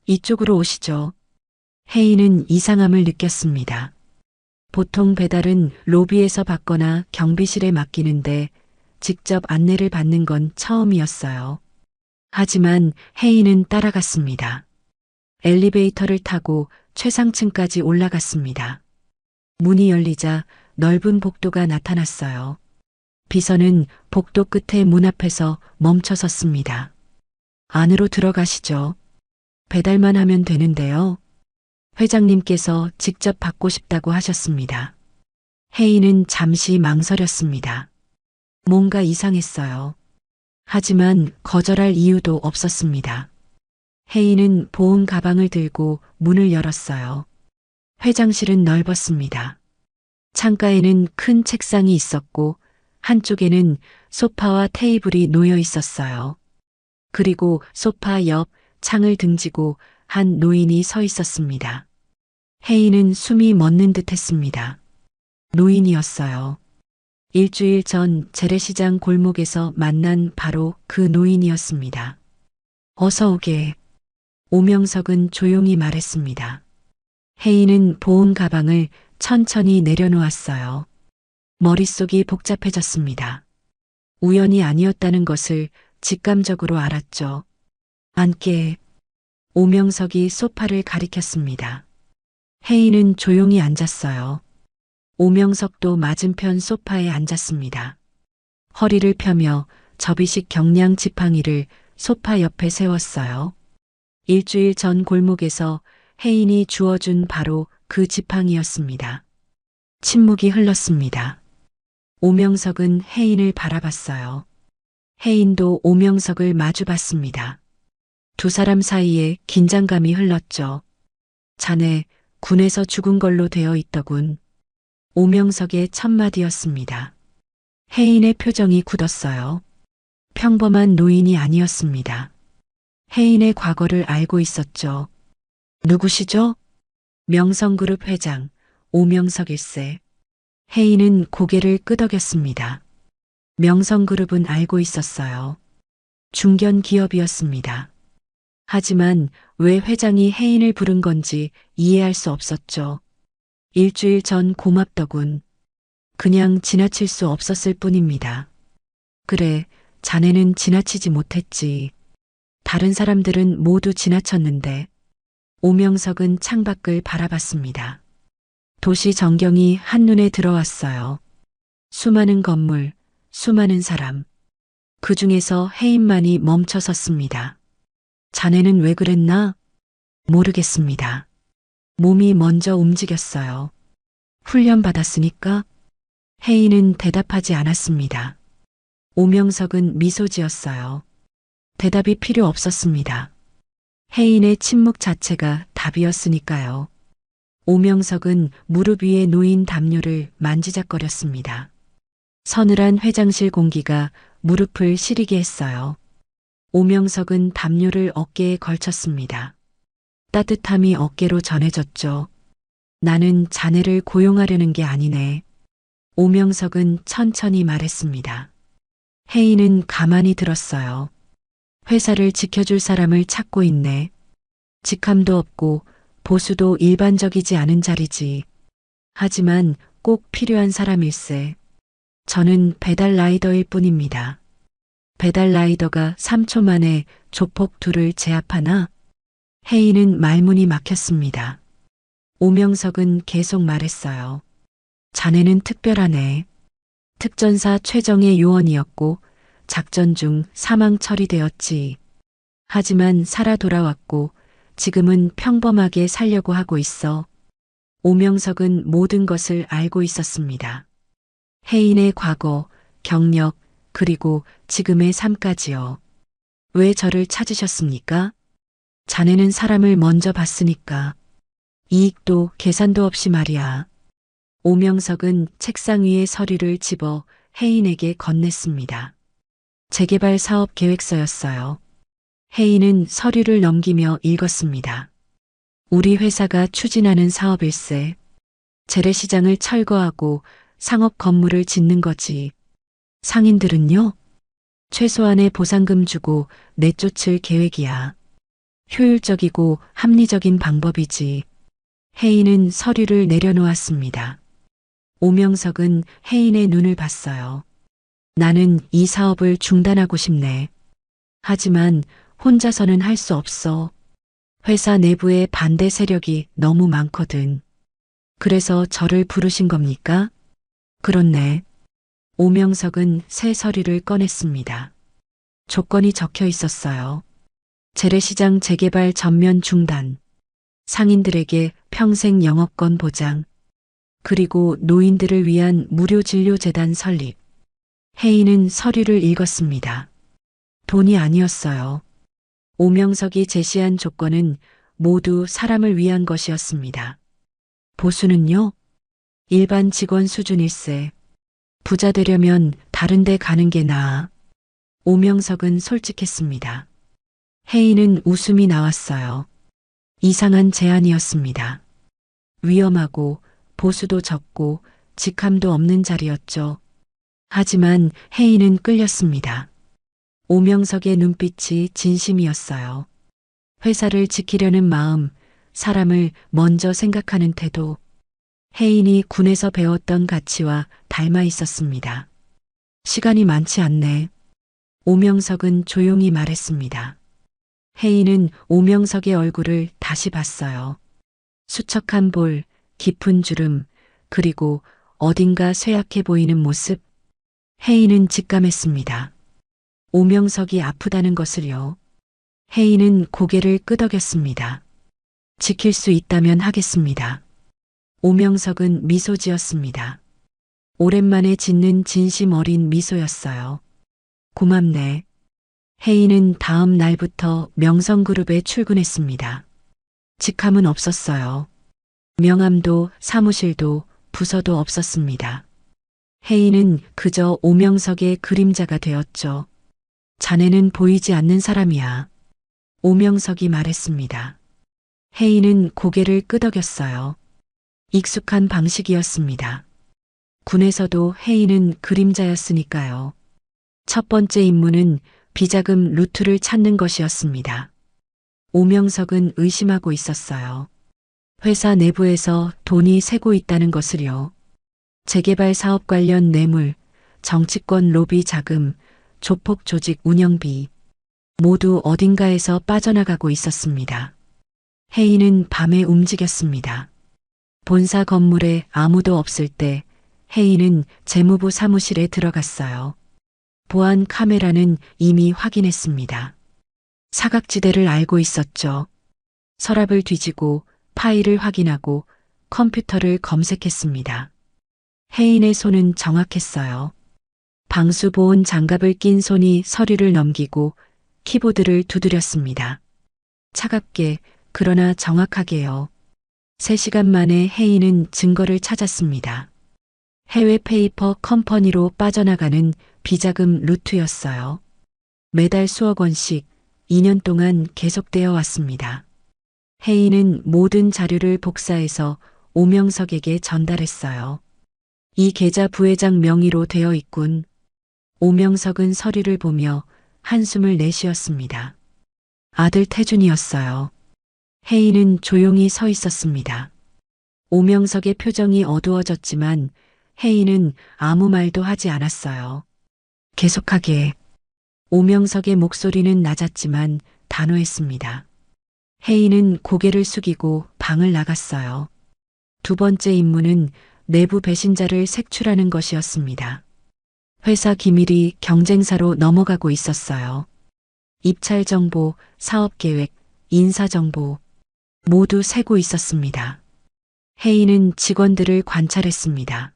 이쪽으로 오시죠. 혜인은 이상함을 느꼈습니다. 보통 배달은 로비에서 받거나 경비실에 맡기는데 직접 안내를 받는 건 처음이었어요. 하지만 혜인은 따라갔습니다. 엘리베이터를 타고 최상층까지 올라갔습니다. 문이 열리자 넓은 복도가 나타났어요. 비서는 복도 끝에 문 앞에서 멈춰 섰습니다. 안으로 들어가시죠. 배달만 하면 되는데요. 회장님께서 직접 받고 싶다고 하셨습니다. 혜인은 잠시 망설였습니다. 뭔가 이상했어요. 하지만 거절할 이유도 없었습니다. 혜인은 보온 가방을 들고 문을 열었어요. 회장실은 넓었습니다. 창가에는 큰 책상이 있었고 한쪽에는 소파와 테이블이 놓여 있었어요. 그리고 소파 옆 창을 등지고 한 노인이 서 있었습니다. 혜인은 숨이 멎는 듯 했습니다. 노인이었어요. 일주일 전 재래시장 골목에서 만난 바로 그 노인이었습니다. 어서 오게. 오명석은 조용히 말했습니다. 혜인은 보온 가방을 천천히 내려놓았어요. 머릿속이 복잡해졌습니다. 우연이 아니었다는 것을 직감적으로 알았죠. 앉게. 오명석이 소파를 가리켰습니다. 혜인은 조용히 앉았어요. 오명석도 맞은편 소파에 앉았습니다. 허리를 펴며 접이식 경량 지팡이를 소파 옆에 세웠어요. 일주일 전 골목에서 혜인이 주워준 바로 그 지팡이였습니다. 침묵이 흘렀습니다. 오명석은 혜인을 바라봤어요. 혜인도 오명석을 마주봤습니다. 두 사람 사이에 긴장감이 흘렀죠. 자네 군에서 죽은 걸로 되어 있더군. 오명석의 첫마디였습니다. 혜인의 표정이 굳었어요. 평범한 노인이 아니었습니다. 혜인의 과거를 알고 있었죠. 누구시죠? 명성그룹 회장 오명석일세. 혜인은 고개를 끄덕였습니다. 명성그룹은 알고 있었어요. 중견 기업이었습니다. 하지만 왜 회장이 혜인을 부른 건지 이해할 수 없었죠. 일주일 전 고맙더군. 그냥 지나칠 수 없었을 뿐입니다. 그래, 자네는 지나치지 못했지. 다른 사람들은 모두 지나쳤는데. 오명석은 창밖을 바라봤습니다. 도시 전경이 한눈에 들어왔어요. 수많은 건물, 수많은 사람. 그 중에서 혜인만이 멈춰 섰습니다. 자네는 왜 그랬나? 모르겠습니다. 몸이 먼저 움직였어요. 훈련 받았으니까? 혜인은 대답하지 않았습니다. 오명석은 미소 지었어요. 대답이 필요 없었습니다. 혜인의 침묵 자체가 답이었으니까요. 오명석은 무릎 위에 놓인 담요를 만지작거렸습니다. 서늘한 회장실 공기가 무릎을 시리게 했어요. 오명석은 담요를 어깨에 걸쳤습니다. 따뜻함이 어깨로 전해졌죠. 나는 자네를 고용하려는 게 아니네. 오명석은 천천히 말했습니다. 혜인은 가만히 들었어요. 회사를 지켜줄 사람을 찾고 있네. 직함도 없고 보수도 일반적이지 않은 자리지. 하지만 꼭 필요한 사람일세. 저는 배달 라이더일 뿐입니다. 배달 라이더가 3초 만에 조폭 둘을 제압하나? 혜인은 말문이 막혔습니다. 오명석은 계속 말했어요. 자네는 특별하네. 특전사 최정의 요원이었고 작전 중 사망 처리되었지. 하지만 살아 돌아왔고 지금은 평범하게 살려고 하고 있어. 오명석은 모든 것을 알고 있었습니다. 혜인의 과거, 경력, 그리고 지금의 삶까지요. 왜 저를 찾으셨습니까? 자네는 사람을 먼저 봤으니까. 이익도 계산도 없이 말이야. 오명석은 책상 위에 서류를 집어 혜인에게 건넸습니다. 재개발 사업 계획서였어요. 혜인은 서류를 넘기며 읽었습니다. 우리 회사가 추진하는 사업일세. 재래시장을 철거하고 상업 건물을 짓는 거지. 상인들은요? 최소한의 보상금 주고 내쫓을 계획이야. 효율적이고 합리적인 방법이지. 혜인은 서류를 내려놓았습니다. 오명석은 혜인의 눈을 봤어요. 나는 이 사업을 중단하고 싶네. 하지만 혼자서는 할 수 없어. 회사 내부에 반대 세력이 너무 많거든. 그래서 저를 부르신 겁니까? 그렇네. 오명석은 새 서류를 꺼냈습니다. 조건이 적혀 있었어요. 재래시장 재개발 전면 중단. 상인들에게 평생 영업권 보장. 그리고 노인들을 위한 무료 진료재단 설립. 혜인은 서류를 읽었습니다. 돈이 아니었어요. 오명석이 제시한 조건은 모두 사람을 위한 것이었습니다. 보수는요? 일반 직원 수준일세. 부자 되려면 다른 데 가는 게 나아. 오명석은 솔직했습니다. 혜인은 웃음이 나왔어요. 이상한 제안이었습니다. 위험하고 보수도 적고 직함도 없는 자리였죠. 하지만 혜인은 끌렸습니다. 오명석의 눈빛이 진심이었어요. 회사를 지키려는 마음, 사람을 먼저 생각하는 태도, 혜인이 군에서 배웠던 가치와 닮아 있었습니다. 시간이 많지 않네. 오명석은 조용히 말했습니다. 혜인은 오명석의 얼굴을 다시 봤어요. 수척한 볼, 깊은 주름, 그리고 어딘가 쇠약해 보이는 모습. 혜인은 직감했습니다. 오명석이 아프다는 것을요. 혜인은 고개를 끄덕였습니다. 지킬 수 있다면 하겠습니다. 오명석은 미소 지었습니다. 오랜만에 짓는 진심 어린 미소였어요. 고맙네. 혜인은 다음 날부터 명성그룹에 출근했습니다. 직함은 없었어요. 명함도 사무실도 부서도 없었습니다. 혜인은 그저 오명석의 그림자가 되었죠. 자네는 보이지 않는 사람이야. 오명석이 말했습니다. 혜인은 고개를 끄덕였어요. 익숙한 방식이었습니다. 군에서도 혜인은 그림자였으니까요. 첫 번째 임무는 비자금 루트를 찾는 것이었습니다. 오명석은 의심하고 있었어요. 회사 내부에서 돈이 새고 있다는 것을요. 재개발 사업 관련 뇌물, 정치권 로비 자금, 조폭 조직 운영비, 모두 어딘가에서 빠져나가고 있었습니다. 혜인은 밤에 움직였습니다. 본사 건물에 아무도 없을 때 혜인은 재무부 사무실에 들어갔어요. 보안 카메라는 이미 확인했습니다. 사각지대를 알고 있었죠. 서랍을 뒤지고 파일을 확인하고 컴퓨터를 검색했습니다. 혜인의 손은 정확했어요. 방수보온 장갑을 낀 손이 서류를 넘기고 키보드를 두드렸습니다. 차갑게 그러나 정확하게요. 3시간 만에 혜인은 증거를 찾았습니다. 해외 페이퍼 컴퍼니로 빠져나가는 비자금 루트였어요. 매달 수억 원씩 2년 동안 계속되어 왔습니다. 혜인은 모든 자료를 복사해서 오명석에게 전달했어요. 이 계좌 부회장 명의로 되어 있군. 오명석은 서류를 보며 한숨을 내쉬었습니다. 아들 태준이었어요. 혜인은 조용히 서 있었습니다. 오명석의 표정이 어두워졌지만 혜인은 아무 말도 하지 않았어요. 계속하게. 오명석의 목소리는 낮았지만 단호했습니다. 혜인은 고개를 숙이고 방을 나갔어요. 두 번째 임무는 내부 배신자를 색출하는 것이었습니다. 회사 기밀이 경쟁사로 넘어가고 있었어요. 입찰 정보, 사업 계획, 인사 정보 모두 새고 있었습니다. 혜인은 직원들을 관찰했습니다.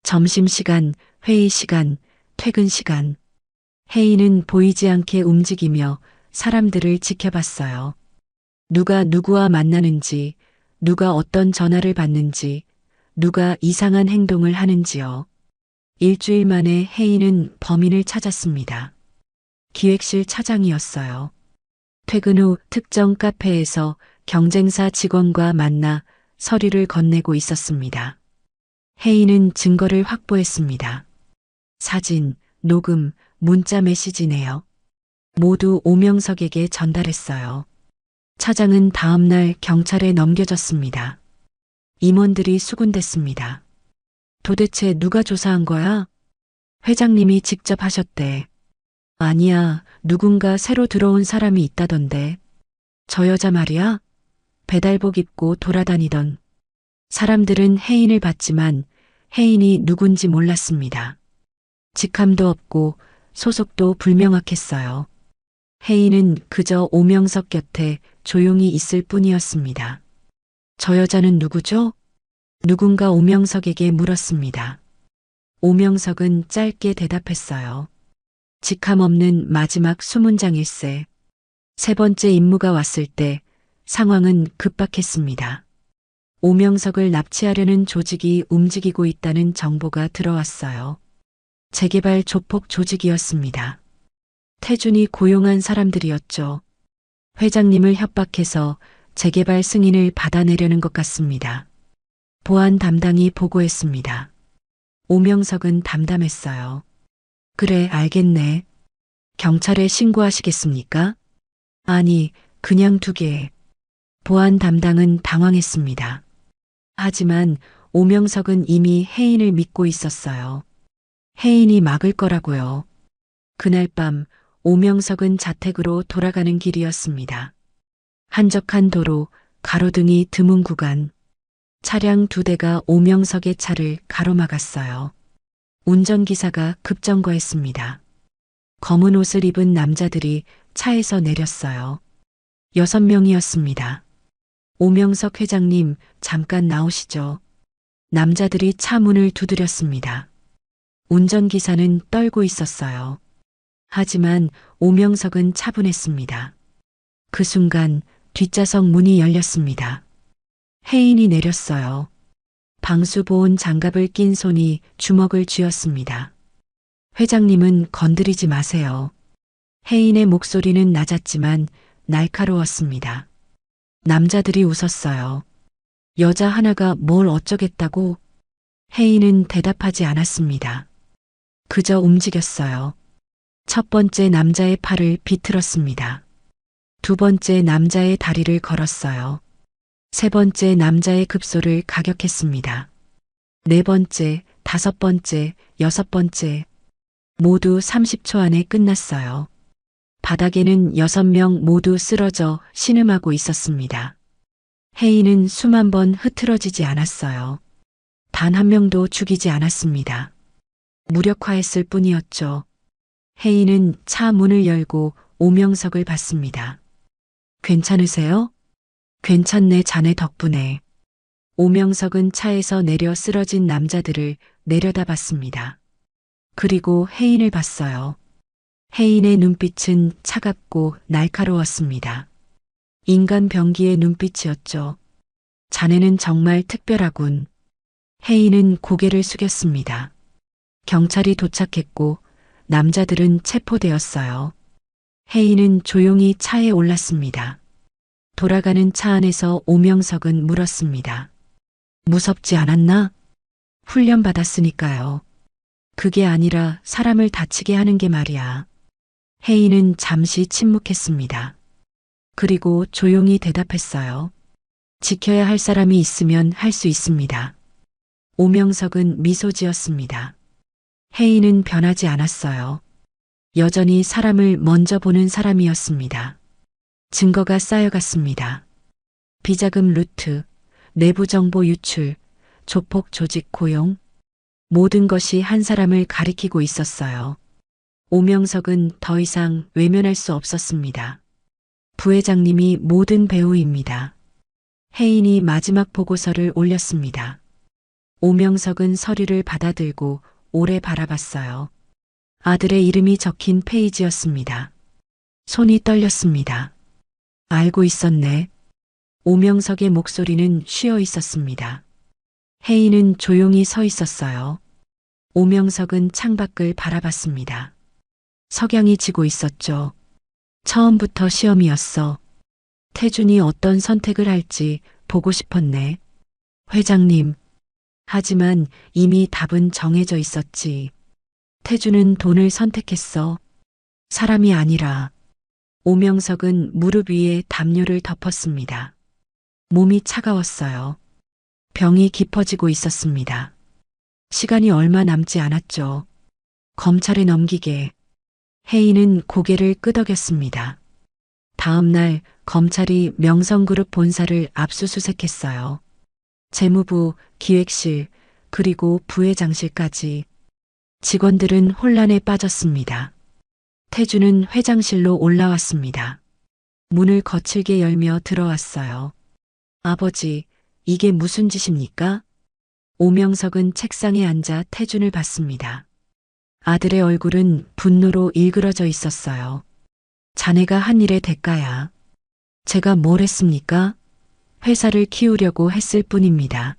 점심시간, 회의시간, 퇴근시간. 혜인은 보이지 않게 움직이며 사람들을 지켜봤어요. 누가 누구와 만나는지, 누가 어떤 전화를 받는지, 누가 이상한 행동을 하는지요. 일주일 만에 혜인은 범인을 찾았습니다. 기획실 차장이었어요. 퇴근 후 특정 카페에서 경쟁사 직원과 만나 서류를 건네고 있었습니다. 혜인은 증거를 확보했습니다. 사진, 녹음, 문자 메시지네요. 모두 오명석에게 전달했어요. 차장은 다음날 경찰에 넘겨졌습니다. 임원들이 수군댔습니다. 도대체 누가 조사한 거야? 회장님이 직접 하셨대. 아니야, 누군가 새로 들어온 사람이 있다던데. 저 여자 말이야? 배달복 입고 돌아다니던. 사람들은 혜인을 봤지만 혜인이 누군지 몰랐습니다. 직함도 없고 소속도 불명확했어요. 혜인은 그저 오명석 곁에 조용히 있을 뿐이었습니다. 저 여자는 누구죠? 누군가 오명석에게 물었습니다. 오명석은 짧게 대답했어요. 직함 없는 마지막 수문장일세. 세 번째 임무가 왔을 때 상황은 급박했습니다. 오명석을 납치하려는 조직이 움직이고 있다는 정보가 들어왔어요. 재개발 조폭 조직이었습니다. 태준이 고용한 사람들이었죠. 회장님을 협박해서 재개발 승인을 받아내려는 것 같습니다. 보안 담당이 보고했습니다. 오명석은 담담했어요. 그래, 알겠네. 경찰에 신고하시겠습니까? 아니, 그냥 두게. 보안 담당은 당황했습니다. 하지만 오명석은 이미 혜인을 믿고 있었어요. 혜인이 막을 거라고요. 그날 밤 오명석은 자택으로 돌아가는 길이었습니다. 한적한 도로, 가로등이 드문 구간. 차량 2대가 오명석의 차를 가로막았어요. 운전기사가 급정거했습니다. 검은 옷을 입은 남자들이 차에서 내렸어요. 6명이었습니다. 오명석 회장님, 잠깐 나오시죠. 남자들이 차 문을 두드렸습니다. 운전기사는 떨고 있었어요. 하지만 오명석은 차분했습니다. 그 순간 뒷좌석 문이 열렸습니다. 혜인이 내렸어요. 방수보온 장갑을 낀 손이 주먹을 쥐었습니다. 회장님은 건드리지 마세요. 혜인의 목소리는 낮았지만 날카로웠습니다. 남자들이 웃었어요. 여자 하나가 뭘 어쩌겠다고? 혜인은 대답하지 않았습니다. 그저 움직였어요. 첫 번째 남자의 팔을 비틀었습니다. 두 번째 남자의 다리를 걸었어요. 세 번째 남자의 급소를 가격했습니다. 네 번째, 다섯 번째, 여섯 번째. 모두 30초 안에 끝났어요. 바닥에는 6명 모두 쓰러져 신음하고 있었습니다. 혜인은 숨 한 번 흐트러지지 않았어요. 단 한 명도 죽이지 않았습니다. 무력화했을 뿐이었죠. 혜인은 차 문을 열고 오명석을 봤습니다. 괜찮으세요? 괜찮네, 자네 덕분에. 오명석은 차에서 내려 쓰러진 남자들을 내려다봤습니다. 그리고 혜인을 봤어요. 혜인의 눈빛은 차갑고 날카로웠습니다. 인간 병기의 눈빛이었죠. 자네는 정말 특별하군. 혜인은 고개를 숙였습니다. 경찰이 도착했고 남자들은 체포되었어요. 혜인은 조용히 차에 올랐습니다. 돌아가는 차 안에서 오명석은 물었습니다. 무섭지 않았나? 훈련 받았으니까요. 그게 아니라 사람을 다치게 하는 게 말이야. 혜인은 잠시 침묵했습니다. 그리고 조용히 대답했어요. 지켜야 할 사람이 있으면 할 수 있습니다. 오명석은 미소 지었습니다. 혜인은 변하지 않았어요. 여전히 사람을 먼저 보는 사람이었습니다. 증거가 쌓여갔습니다. 비자금 루트, 내부 정보 유출, 조폭 조직 고용. 모든 것이 한 사람을 가리키고 있었어요. 오명석은 더 이상 외면할 수 없었습니다. 부회장님이 모든 배우입니다. 혜인이 마지막 보고서를 올렸습니다. 오명석은 서류를 받아들고 오래 바라봤어요. 아들의 이름이 적힌 페이지였습니다. 손이 떨렸습니다. 알고 있었네. 오명석의 목소리는 쉬어 있었습니다. 혜인은 조용히 서 있었어요. 오명석은 창밖을 바라봤습니다. 석양이 지고 있었죠. 처음부터 시험이었어. 태준이 어떤 선택을 할지 보고 싶었네. 회장님. 하지만 이미 답은 정해져 있었지. 태준은 돈을 선택했어. 사람이 아니라. 오명석은 무릎 위에 담요를 덮었습니다. 몸이 차가웠어요. 병이 깊어지고 있었습니다. 시간이 얼마 남지 않았죠. 검찰에 넘기게. 혜인은 고개를 끄덕였습니다. 다음 날 검찰이 명성그룹 본사를 압수수색했어요. 재무부, 기획실, 그리고 부회장실까지. 직원들은 혼란에 빠졌습니다. 태주는 회장실로 올라왔습니다. 문을 거칠게 열며 들어왔어요. 아버지, 이게 무슨 짓입니까? 오명석은 책상에 앉아 태준을 봤습니다. 아들의 얼굴은 분노로 일그러져 있었어요. 자네가 한 일의 대가야. 제가 뭘 했습니까? 회사를 키우려고 했을 뿐입니다.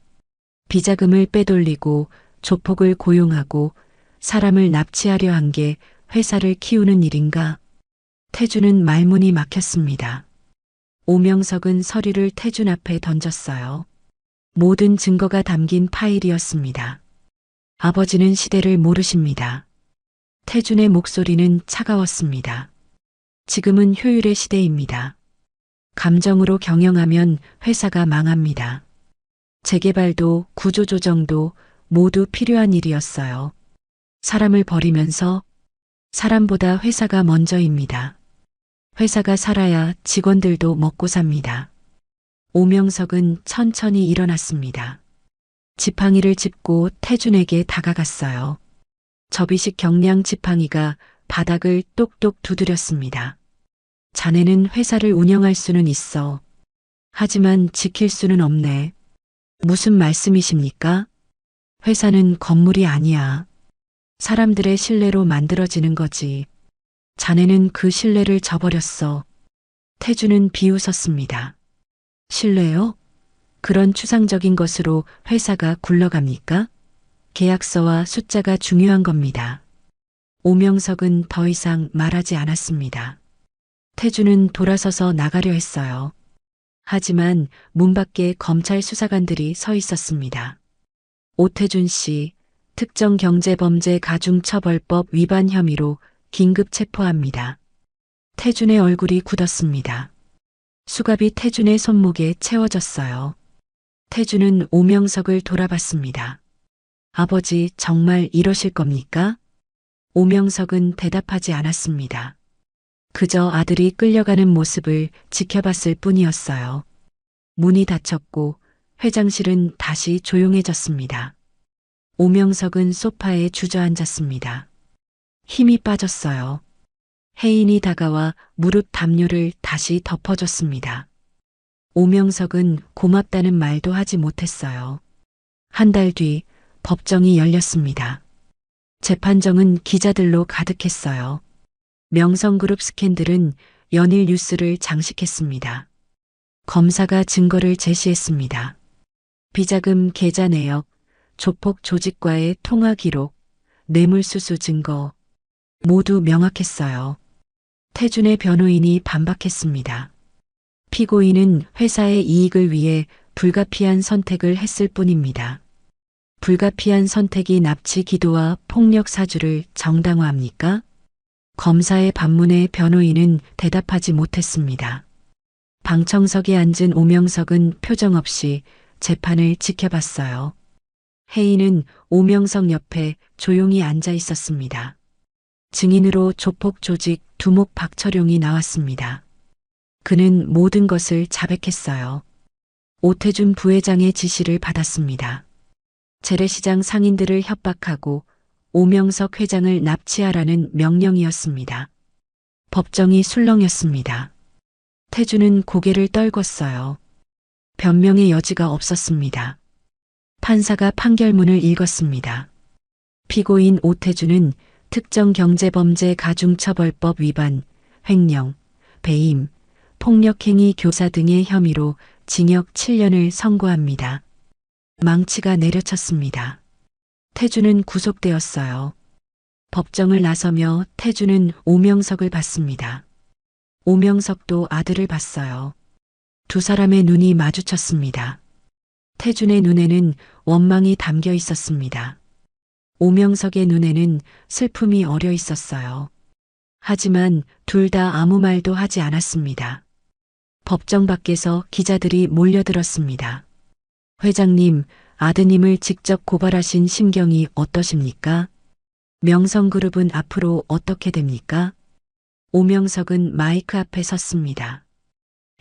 비자금을 빼돌리고 조폭을 고용하고 사람을 납치하려 한 게 회사를 키우는 일인가? 태준은 말문이 막혔습니다. 오명석은 서류를 태준 앞에 던졌어요. 모든 증거가 담긴 파일이었습니다. 아버지는 시대를 모르십니다. 태준의 목소리는 차가웠습니다. 지금은 효율의 시대입니다. 감정으로 경영하면 회사가 망합니다. 재개발도 구조조정도 모두 필요한 일이었어요. 사람을 버리면서 사람보다 회사가 먼저입니다. 회사가 살아야 직원들도 먹고 삽니다. 오명석은 천천히 일어났습니다. 지팡이를 짚고 태준에게 다가갔어요. 접이식 경량 지팡이가 바닥을 똑똑 두드렸습니다. 자네는 회사를 운영할 수는 있어. 하지만 지킬 수는 없네. 무슨 말씀이십니까? 회사는 건물이 아니야. 사람들의 신뢰로 만들어지는 거지. 자네는 그 신뢰를 저버렸어. 태준은 비웃었습니다. 신뢰요? 그런 추상적인 것으로 회사가 굴러갑니까? 계약서와 숫자가 중요한 겁니다. 오명석은 더 이상 말하지 않았습니다. 태준은 돌아서서 나가려 했어요. 하지만 문 밖에 검찰 수사관들이 서 있었습니다. 오태준 씨, 특정경제범죄 가중처벌법 위반 혐의로 긴급 체포합니다. 태준의 얼굴이 굳었습니다. 수갑이 태준의 손목에 채워졌어요. 태준은 오명석을 돌아봤습니다. 아버지, 정말 이러실 겁니까? 오명석은 대답하지 않았습니다. 그저 아들이 끌려가는 모습을 지켜봤을 뿐이었어요. 문이 닫혔고 회장실은 다시 조용해졌습니다. 오명석은 소파에 주저앉았습니다. 힘이 빠졌어요. 혜인이 다가와 무릎 담요를 다시 덮어줬습니다. 오명석은 고맙다는 말도 하지 못했어요. 한 달 뒤 법정이 열렸습니다. 재판정은 기자들로 가득했어요. 명성그룹 스캔들은 연일 뉴스를 장식했습니다. 검사가 증거를 제시했습니다. 비자금 계좌 내역, 조폭 조직과의 통화 기록, 뇌물수수 증거 모두 명확했어요. 태준의 변호인이 반박했습니다. 피고인은 회사의 이익을 위해 불가피한 선택을 했을 뿐입니다. 불가피한 선택이 납치 기도와 폭력 사주를 정당화합니까? 검사의 반문에 변호인은 대답하지 못했습니다. 방청석에 앉은 오명석은 표정 없이 재판을 지켜봤어요. 혜인은 오명석 옆에 조용히 앉아 있었습니다. 증인으로 조폭 조직 두목 박철용이 나왔습니다. 그는 모든 것을 자백했어요. 오태준 부회장의 지시를 받았습니다. 재래시장 상인들을 협박하고 오명석 회장을 납치하라는 명령이었습니다. 법정이 술렁였습니다. 태준은 고개를 떨궜어요. 변명의 여지가 없었습니다. 판사가 판결문을 읽었습니다. 피고인 오태준은 특정경제범죄 가중처벌법 위반, 횡령, 배임, 폭력행위 교사 등의 혐의로 징역 7년을 선고합니다. 망치가 내려쳤습니다. 태준은 구속되었어요. 법정을 나서며 태준은 오명석을 봤습니다. 오명석도 아들을 봤어요. 두 사람의 눈이 마주쳤습니다. 태준의 눈에는 원망이 담겨 있었습니다. 오명석의 눈에는 슬픔이 어려 있었어요. 하지만 둘 다 아무 말도 하지 않았습니다. 법정 밖에서 기자들이 몰려들었습니다. 회장님, 아드님을 직접 고발하신 심경이 어떠십니까? 명성그룹은 앞으로 어떻게 됩니까? 오명석은 마이크 앞에 섰습니다.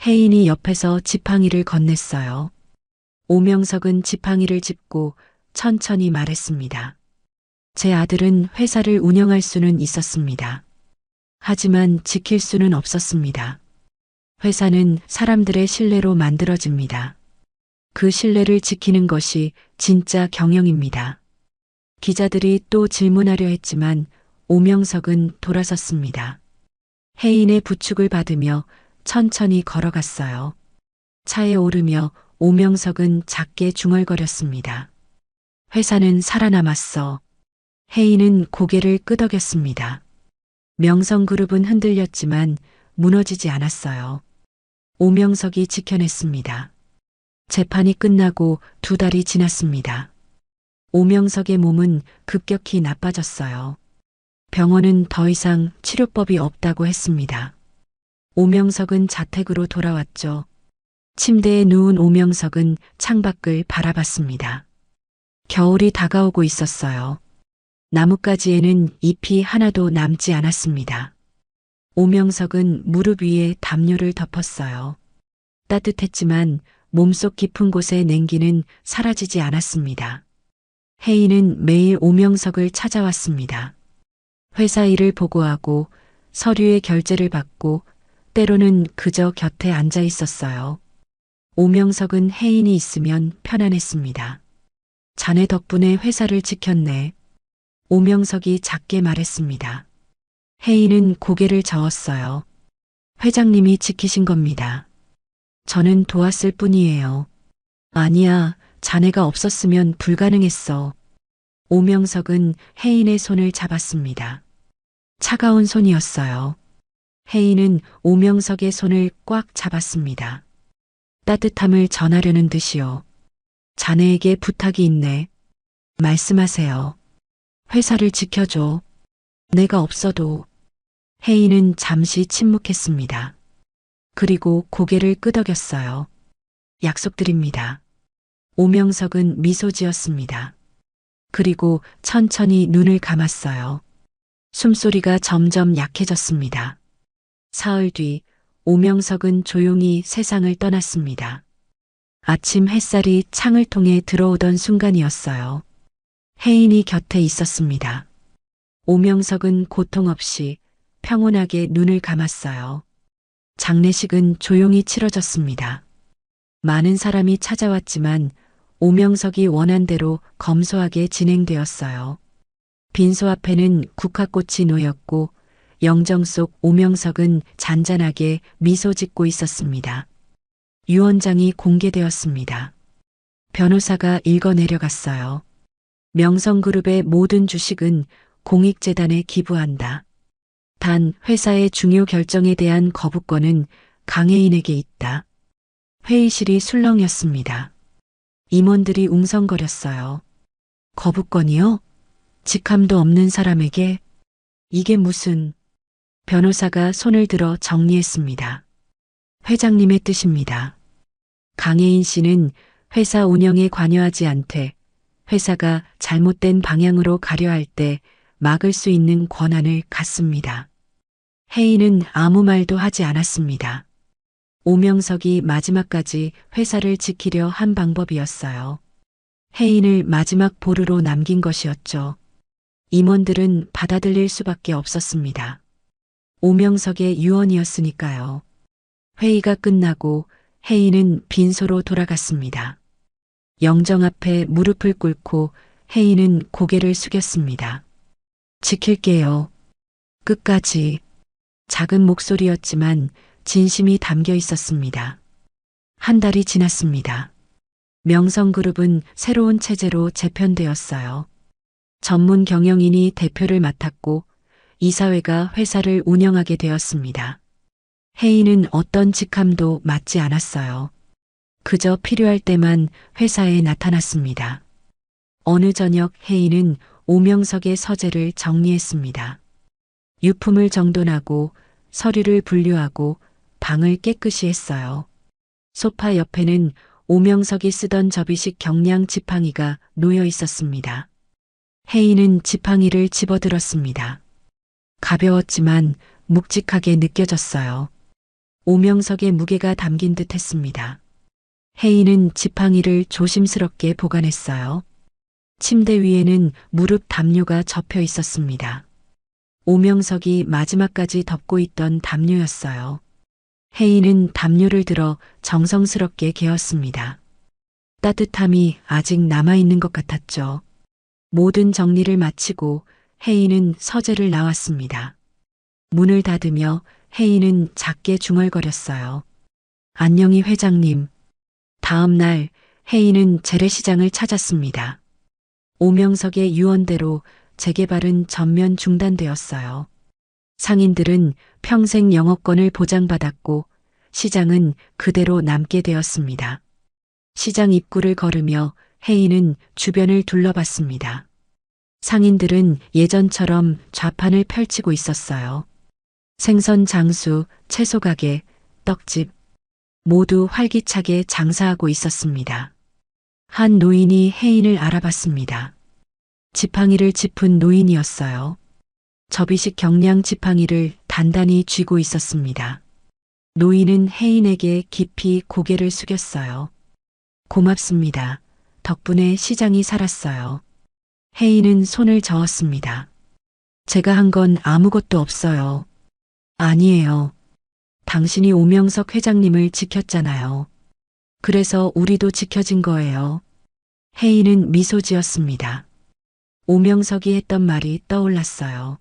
혜인이 옆에서 지팡이를 건넸어요. 오명석은 지팡이를 짚고 천천히 말했습니다. 제 아들은 회사를 운영할 수는 있었습니다. 하지만 지킬 수는 없었습니다. 회사는 사람들의 신뢰로 만들어집니다. 그 신뢰를 지키는 것이 진짜 경영입니다. 기자들이 또 질문하려 했지만 오명석은 돌아섰습니다. 혜인의 부축을 받으며 천천히 걸어갔어요. 차에 오르며 오명석은 작게 중얼거렸습니다. 회사는 살아남았어. 혜인은 고개를 끄덕였습니다. 명성그룹은 흔들렸지만 무너지지 않았어요. 오명석이 지켜냈습니다. 재판이 끝나고 2달이 지났습니다. 오명석의 몸은 급격히 나빠졌어요. 병원은 더 이상 치료법이 없다고 했습니다. 오명석은 자택으로 돌아왔죠. 침대에 누운 오명석은 창밖을 바라봤습니다. 겨울이 다가오고 있었어요. 나뭇가지에는 잎이 하나도 남지 않았습니다. 오명석은 무릎 위에 담요를 덮었어요. 따뜻했지만 몸속 깊은 곳의 냉기는 사라지지 않았습니다. 혜인은 매일 오명석을 찾아왔습니다. 회사 일을 보고하고 서류의 결제를 받고 때로는 그저 곁에 앉아 있었어요. 오명석은 혜인이 있으면 편안했습니다. 자네 덕분에 회사를 지켰네. 오명석이 작게 말했습니다. 혜인은 고개를 저었어요. 회장님이 지키신 겁니다. 저는 도왔을 뿐이에요. 아니야, 자네가 없었으면 불가능했어. 오명석은 혜인의 손을 잡았습니다. 차가운 손이었어요. 혜인은 오명석의 손을 꽉 잡았습니다. 따뜻함을 전하려는 듯이요. 자네에게 부탁이 있네. 말씀하세요. 회사를 지켜줘. 내가 없어도. 혜인은 잠시 침묵했습니다. 그리고 고개를 끄덕였어요. 약속드립니다. 오명석은 미소 지었습니다. 그리고 천천히 눈을 감았어요. 숨소리가 점점 약해졌습니다. 사흘 뒤 오명석은 조용히 세상을 떠났습니다. 아침 햇살이 창을 통해 들어오던 순간이었어요. 혜인이 곁에 있었습니다. 오명석은 고통 없이 평온하게 눈을 감았어요. 장례식은 조용히 치러졌습니다. 많은 사람이 찾아왔지만 오명석이 원한 대로 검소하게 진행되었어요. 빈소 앞에는 국화꽃이 놓였고 영정 속 오명석은 잔잔하게 미소 짓고 있었습니다. 유언장이 공개되었습니다. 변호사가 읽어 내려갔어요. 명성그룹의 모든 주식은 공익재단에 기부한다. 단 회사의 중요 결정에 대한 거부권은 강혜인에게 있다. 회의실이 술렁였습니다. 임원들이 웅성거렸어요. 거부권이요? 직함도 없는 사람에게? 이게 무슨... 변호사가 손을 들어 정리했습니다. 회장님의 뜻입니다. 강혜인 씨는 회사 운영에 관여하지 않되 회사가 잘못된 방향으로 가려 할 때 막을 수 있는 권한을 갖습니다. 혜인은 아무 말도 하지 않았습니다. 오명석이 마지막까지 회사를 지키려 한 방법이었어요. 혜인을 마지막 보루로 남긴 것이었죠. 임원들은 받아들일 수밖에 없었습니다. 오명석의 유언이었으니까요. 회의가 끝나고 혜인은 빈소로 돌아갔습니다. 영정 앞에 무릎을 꿇고 혜인은 고개를 숙였습니다. 지킬게요. 끝까지. 작은 목소리였지만 진심이 담겨 있었습니다. 한 달이 지났습니다. 명성그룹은 새로운 체제로 재편되었어요. 전문 경영인이 대표를 맡았고 이사회가 회사를 운영하게 되었습니다. 혜인은 어떤 직함도 맡지 않았어요. 그저 필요할 때만 회사에 나타났습니다. 어느 저녁 혜인은 오명석의 서재를 정리했습니다. 유품을 정돈하고 서류를 분류하고 방을 깨끗이 했어요. 소파 옆에는 오명석이 쓰던 접이식 경량 지팡이가 놓여 있었습니다. 혜인은 지팡이를 집어들었습니다. 가벼웠지만 묵직하게 느껴졌어요. 오명석의 무게가 담긴 듯 했습니다. 혜인은 지팡이를 조심스럽게 보관했어요. 침대 위에는 무릎 담요가 접혀 있었습니다. 오명석이 마지막까지 덮고 있던 담요였어요. 혜인은 담요를 들어 정성스럽게 개었습니다. 따뜻함이 아직 남아있는 것 같았죠. 모든 정리를 마치고 혜인은 서재를 나왔습니다. 문을 닫으며 혜인은 작게 중얼거렸어요. 안녕히 회장님. 다음 날 혜인은 재래시장을 찾았습니다. 오명석의 유언대로 재개발은 전면 중단되었어요. 상인들은 평생 영업권을 보장받았고 시장은 그대로 남게 되었습니다. 시장 입구를 걸으며 혜인은 주변을 둘러봤습니다. 상인들은 예전처럼 좌판을 펼치고 있었어요. 생선 장수, 채소 가게, 떡집 모두 활기차게 장사하고 있었습니다. 한 노인이 혜인을 알아봤습니다. 지팡이를 짚은 노인이었어요. 접이식 경량 지팡이를 단단히 쥐고 있었습니다. 노인은 혜인에게 깊이 고개를 숙였어요. 고맙습니다. 덕분에 시장이 살았어요. 혜인은 손을 저었습니다. 제가 한 건 아무것도 없어요. 아니에요. 당신이 오명석 회장님을 지켰잖아요. 그래서 우리도 지켜진 거예요. 혜인은 미소 지었습니다. 오명석이 했던 말이 떠올랐어요.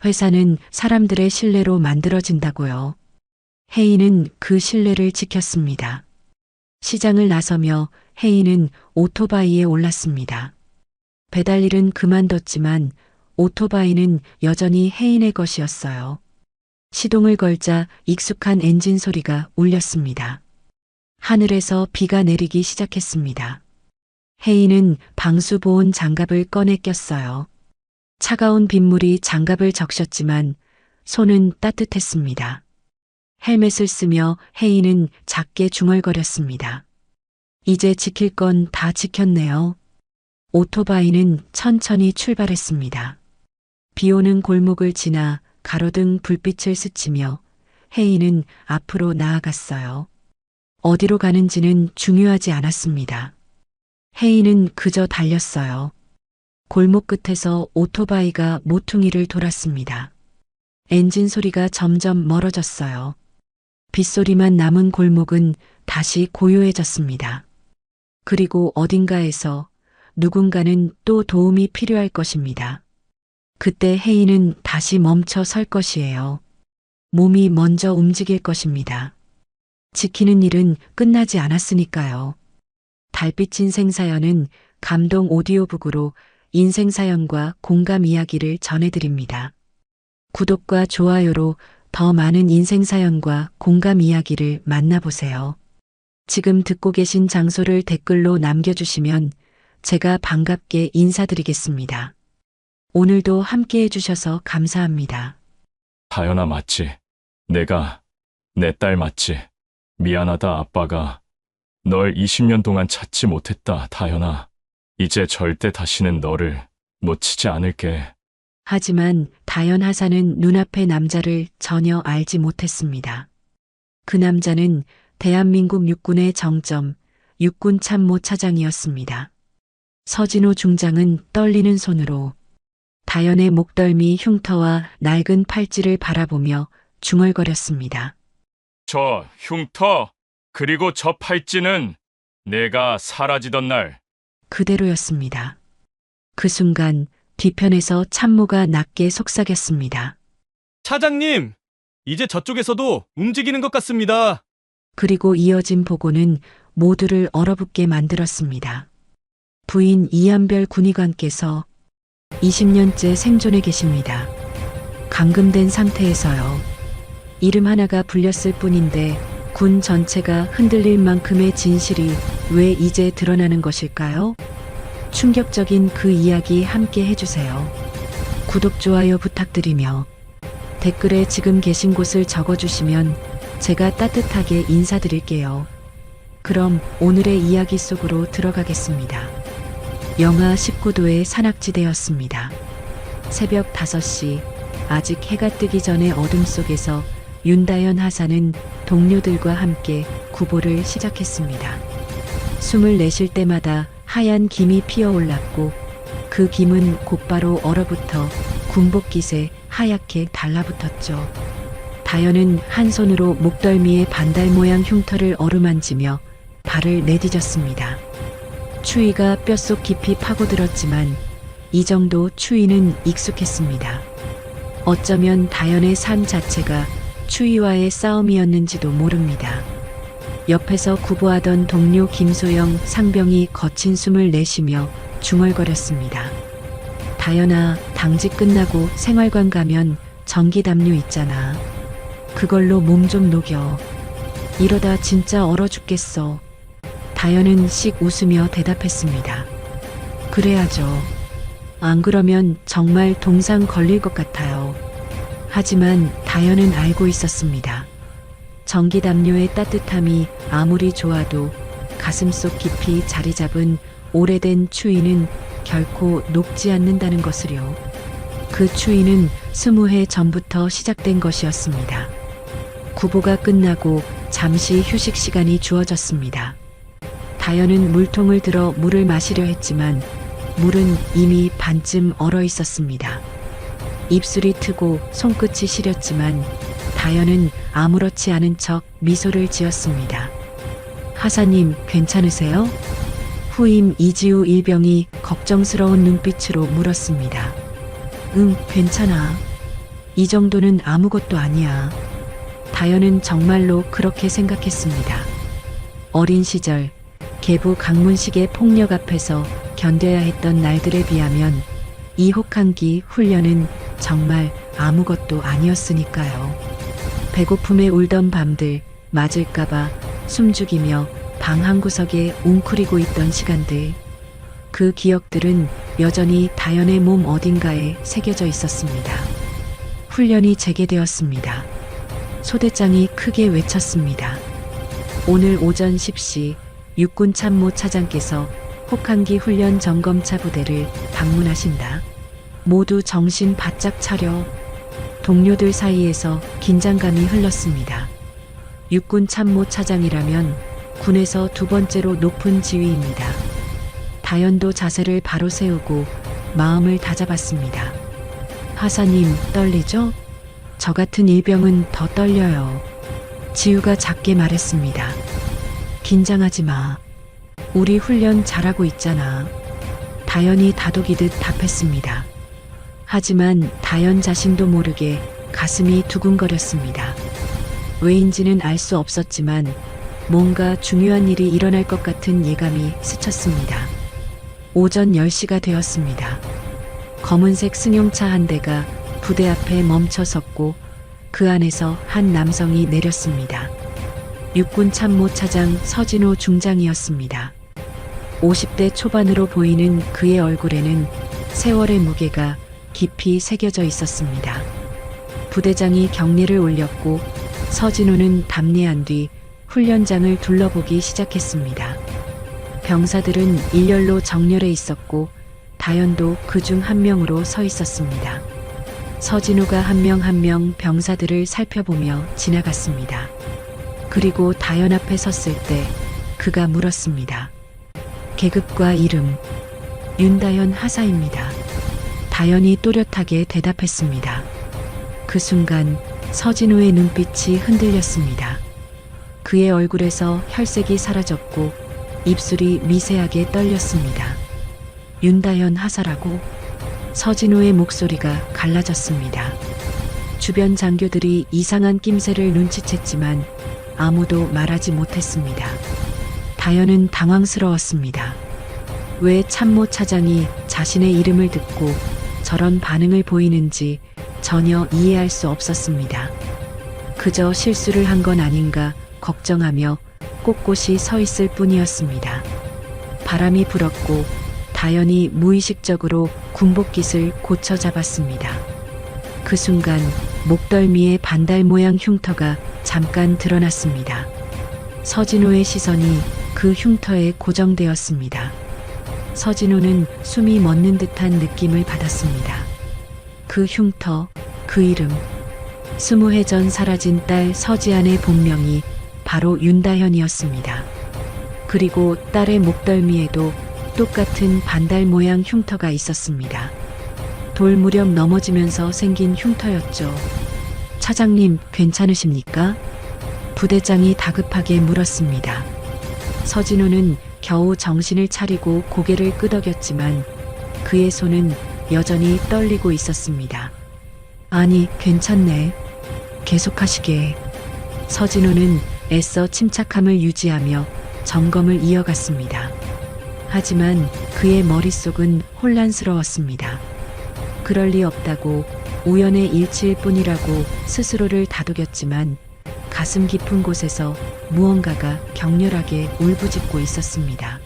회사는 사람들의 신뢰로 만들어진다고요. 혜인은 그 신뢰를 지켰습니다. 시장을 나서며 혜인은 오토바이에 올랐습니다. 배달일은 그만뒀지만 오토바이는 여전히 혜인의 것이었어요. 시동을 걸자 익숙한 엔진 소리가 울렸습니다. 하늘에서 비가 내리기 시작했습니다. 혜인은 방수보온 장갑을 꺼내 꼈어요. 차가운 빗물이 장갑을 적셨지만 손은 따뜻했습니다. 헬멧을 쓰며 혜인은 작게 중얼거렸습니다. 이제 지킬 건 다 지켰네요. 오토바이는 천천히 출발했습니다. 비 오는 골목을 지나 가로등 불빛을 스치며 혜인은 앞으로 나아갔어요. 어디로 가는지는 중요하지 않았습니다. 혜인은 그저 달렸어요. 골목 끝에서 오토바이가 모퉁이를 돌았습니다. 엔진 소리가 점점 멀어졌어요. 빗소리만 남은 골목은 다시 고요해졌습니다. 그리고 어딘가에서 누군가는 또 도움이 필요할 것입니다. 그때 혜인은 다시 멈춰 설 것이에요. 몸이 먼저 움직일 것입니다. 지키는 일은 끝나지 않았으니까요. 달빛 인생사연은 감동 오디오북으로 인생사연과 공감 이야기를 전해드립니다. 구독과 좋아요로 더 많은 인생사연과 공감 이야기를 만나보세요. 지금 듣고 계신 장소를 댓글로 남겨주시면 제가 반갑게 인사드리겠습니다. 오늘도 함께 해주셔서 감사합니다. 다연아 맞지? 내가 내 딸 맞지? 미안하다 아빠가 널 20년 동안 찾지 못했다 다연아. 이제 절대 다시는 너를 놓치지 않을게. 하지만 다연 하사는 눈앞의 남자를 전혀 알지 못했습니다. 그 남자는 대한민국 육군의 정점, 육군 참모 차장이었습니다. 서진호 중장은 떨리는 손으로 다연의 목덜미 흉터와 낡은 팔찌를 바라보며 중얼거렸습니다. 저 흉터 그리고 저 팔찌는 내가 사라지던 날 그대로였습니다. 그 순간 뒤편에서 참모가 낮게 속삭였습니다. 차장님, 이제 저쪽에서도 움직이는 것 같습니다. 그리고 이어진 보고는 모두를 얼어붙게 만들었습니다. 부인 이한별 군의관께서 20년째 생존해 계십니다. 감금된 상태에서요. 이름 하나가 불렸을 뿐인데 군 전체가 흔들릴 만큼의 진실이 왜 이제 드러나는 것일까요? 충격적인 그 이야기 함께 해주세요. 구독, 좋아요 부탁드리며 댓글에 지금 계신 곳을 적어주시면 제가 따뜻하게 인사드릴게요. 그럼 오늘의 이야기 속으로 들어가겠습니다. 영하 19도의 산악지대였습니다. 새벽 5시, 아직 해가 뜨기 전에 어둠 속에서 윤다연 하사는 동료들과 함께 구보를 시작했습니다. 숨을 내쉴 때마다 하얀 김이 피어올랐고 그 김은 곧바로 얼어붙어 군복깃에 하얗게 달라붙었죠. 다연은 한 손으로 목덜미의 반달 모양 흉터를 어루만지며 발을 내디뎠습니다. 추위가 뼛속 깊이 파고들었지만 이 정도 추위는 익숙했습니다. 어쩌면 다연의 삶 자체가 추위와의 싸움이었는지도 모릅니다. 옆에서 구보하던 동료 김소영 상병이 거친 숨을 내쉬며 중얼거렸습니다. 다연아, 당직 끝나고 생활관 가면 전기담요 있잖아. 그걸로 몸 좀 녹여. 이러다 진짜 얼어 죽겠어. 다연은 씩 웃으며 대답했습니다. 그래야죠. 안 그러면 정말 동상 걸릴 것 같아요. 하지만 다현은 알고 있었습니다. 전기담요의 따뜻함이 아무리 좋아도 가슴속 깊이 자리 잡은 오래된 추위는 결코 녹지 않는다는 것을요. 그 추위는 20해 전부터 시작된 것이었습니다. 구보가 끝나고 잠시 휴식 시간이 주어졌습니다. 다현은 물통을 들어 물을 마시려 했지만 물은 이미 반쯤 얼어 있었습니다. 입술이 트고 손끝이 시렸지만 다현은 아무렇지 않은 척 미소를 지었습니다. 하사님, 괜찮으세요? 후임 이지우 일병이 걱정스러운 눈빛으로 물었습니다. 응, 괜찮아. 이 정도는 아무것도 아니야. 다현은 정말로 그렇게 생각했습니다. 어린 시절 계부 강문식의 폭력 앞에서 견뎌야 했던 날들에 비하면 이 혹한기 훈련은 정말 아무것도 아니었으니까요. 배고픔에 울던 밤들, 맞을까봐 숨죽이며 방 한구석에 웅크리고 있던 시간들, 그 기억들은 여전히 다현의 몸 어딘가에 새겨져 있었습니다. 훈련이 재개되었습니다. 소대장이 크게 외쳤습니다. 오늘 오전 10시 육군 참모 차장께서 혹한기 훈련 점검차 부대를 방문하신다. 모두 정신 바짝 차려. 동료들 사이에서 긴장감이 흘렀습니다. 육군 참모 차장이라면 군에서 두 번째로 높은 지위입니다. 다현도 자세를 바로 세우고 마음을 다잡았습니다. 하사님, 떨리죠? 저 같은 일병은 더 떨려요. 지우가 작게 말했습니다. 긴장하지 마. 우리 훈련 잘하고 있잖아. 다현이 다독이듯 답했습니다. 하지만 다현 자신도 모르게 가슴이 두근거렸습니다. 왜인지는 알 수 없었지만 뭔가 중요한 일이 일어날 것 같은 예감이 스쳤습니다. 오전 10시가 되었습니다. 검은색 승용차 한 대가 부대 앞에 멈춰 섰고 그 안에서 한 남성이 내렸습니다. 육군 참모 차장 서진호 중장이었습니다. 50대 초반으로 보이는 그의 얼굴에는 세월의 무게가 깊이 새겨져 있었습니다. 부대장이 경례를 올렸고 서진호는 답례한 뒤 훈련장을 둘러보기 시작했습니다. 병사들은 일렬로 정렬해 있었고 다현도 그 중 한 명으로 서 있었습니다. 서진호가 한 명 한 명 병사들을 살펴보며 지나갔습니다. 그리고 다현 앞에 섰을 때 그가 물었습니다. 계급과 이름, 윤다현 하사입니다. 다현이 또렷하게 대답했습니다. 그 순간 서진호의 눈빛이 흔들렸습니다. 그의 얼굴에서 혈색이 사라졌고 입술이 미세하게 떨렸습니다. 윤다현 하사라고? 서진호의 목소리가 갈라졌습니다. 주변 장교들이 이상한 낌새를 눈치챘지만 아무도 말하지 못했습니다. 다현은 당황스러웠습니다. 왜 참모 차장이 자신의 이름을 듣고 저런 반응을 보이는지 전혀 이해할 수 없었습니다. 그저 실수를 한 건 아닌가 걱정하며 꼿꼿이 서 있을 뿐이었습니다. 바람이 불었고 다현이 무의식적으로 군복깃을 고쳐 잡았습니다. 그 순간 목덜미에 반달 모양 흉터가 잠깐 드러났습니다. 서진호의 시선이 그 흉터에 고정되었습니다. 서진호는 숨이 멎는 듯한 느낌을 받았습니다. 그 흉터, 그 이름, 20해 전 사라진 딸 서지안의 본명이 바로 윤다현이었습니다. 그리고 딸의 목덜미에도 똑같은 반달 모양 흉터가 있었습니다. 돌 무렵 넘어지면서 생긴 흉터였죠. 차장님, 괜찮으십니까? 부대장이 다급하게 물었습니다. 서진호는 겨우 정신을 차리고 고개를 끄덕였지만 그의 손은 여전히 떨리고 있었습니다. 아니, 괜찮네. 계속하시게. 서진호는 애써 침착함을 유지하며 점검을 이어갔습니다. 하지만 그의 머릿속은 혼란스러웠습니다. 그럴 리 없다고, 우연의 일치일 뿐이라고 스스로를 다독였지만 가슴 깊은 곳에서 무언가가 격렬하게 울부짖고 있었습니다.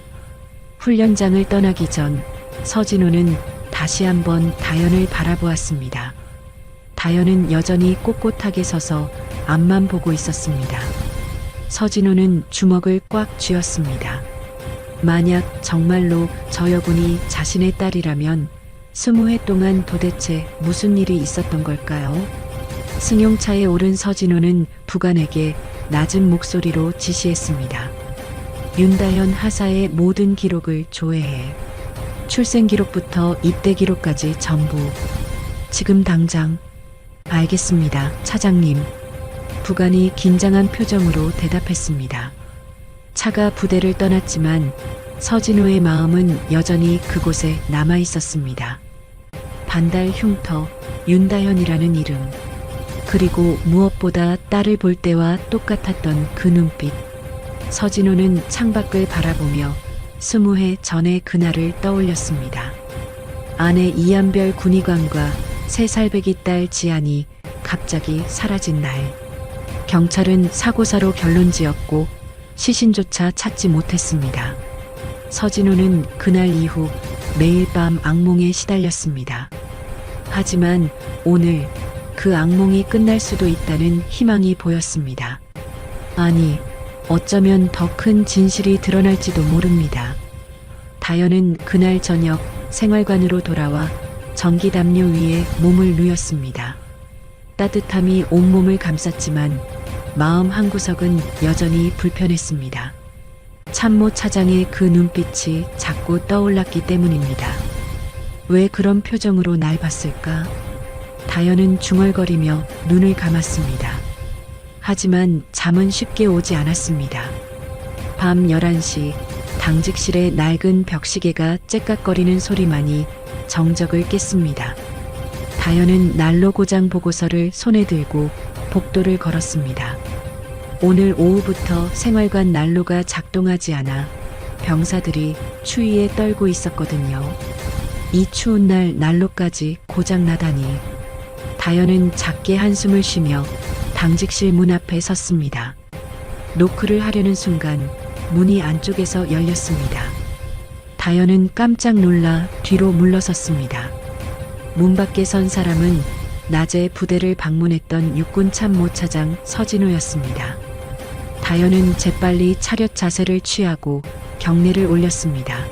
훈련장을 떠나기 전 서진호는 다시 한번 다연을 바라보았습니다. 다연은 여전히 꼿꼿하게 서서 앞만 보고 있었습니다. 서진호는 주먹을 꽉 쥐었습니다. 만약 정말로 저 여군이 자신의 딸이라면 20해 동안 도대체 무슨 일이 있었던 걸까요? 승용차에 오른 서진호는 부관에게 낮은 목소리로 지시했습니다. 윤다현 하사의 모든 기록을 조회해. 출생 기록부터 입대 기록까지 전부. 지금 당장. 알겠습니다, 차장님. 부관이 긴장한 표정으로 대답했습니다. 차가 부대를 떠났지만 서진호의 마음은 여전히 그곳에 남아 있었습니다. 반달 흉터, 윤다현이라는 이름. 그리고 무엇보다 딸을 볼 때와 똑같았던 그 눈빛. 서진호는 창밖을 바라보며 20해 전의 그날을 떠올렸습니다. 아내 이한별 군의관과 3살배기 딸 지안이 갑자기 사라진 날. 경찰은 사고사로 결론지었고 시신조차 찾지 못했습니다. 서진호는 그날 이후 매일 밤 악몽에 시달렸습니다. 하지만 오늘 그 악몽이 끝날 수도 있다는 희망이 보였습니다. 아니, 어쩌면 더 큰 진실이 드러날지도 모릅니다. 다연은 그날 저녁 생활관으로 돌아와 전기담요 위에 몸을 누였습니다. 따뜻함이 온몸을 감쌌지만 마음 한구석은 여전히 불편했습니다. 참모 차장의 그 눈빛이 자꾸 떠올랐기 때문입니다. 왜 그런 표정으로 날 봤을까? 다연은 중얼거리며 눈을 감았습니다. 하지만 잠은 쉽게 오지 않았습니다. 밤 11시 당직실의 낡은 벽시계가 째깍거리는 소리만이 정적을 깼습니다. 다연은 난로 고장 보고서를 손에 들고 복도를 걸었습니다. 오늘 오후부터 생활관 난로가 작동하지 않아 병사들이 추위에 떨고 있었거든요. 이 추운 날 난로까지 고장나다니. 다연은 작게 한숨을 쉬며 당직실 문 앞에 섰습니다. 노크를 하려는 순간 문이 안쪽에서 열렸습니다. 다연은 깜짝 놀라 뒤로 물러섰습니다. 문 밖에 선 사람은 낮에 부대를 방문했던 육군 참모차장 서진호였습니다. 다연은 재빨리 차렷 자세를 취하고 경례를 올렸습니다.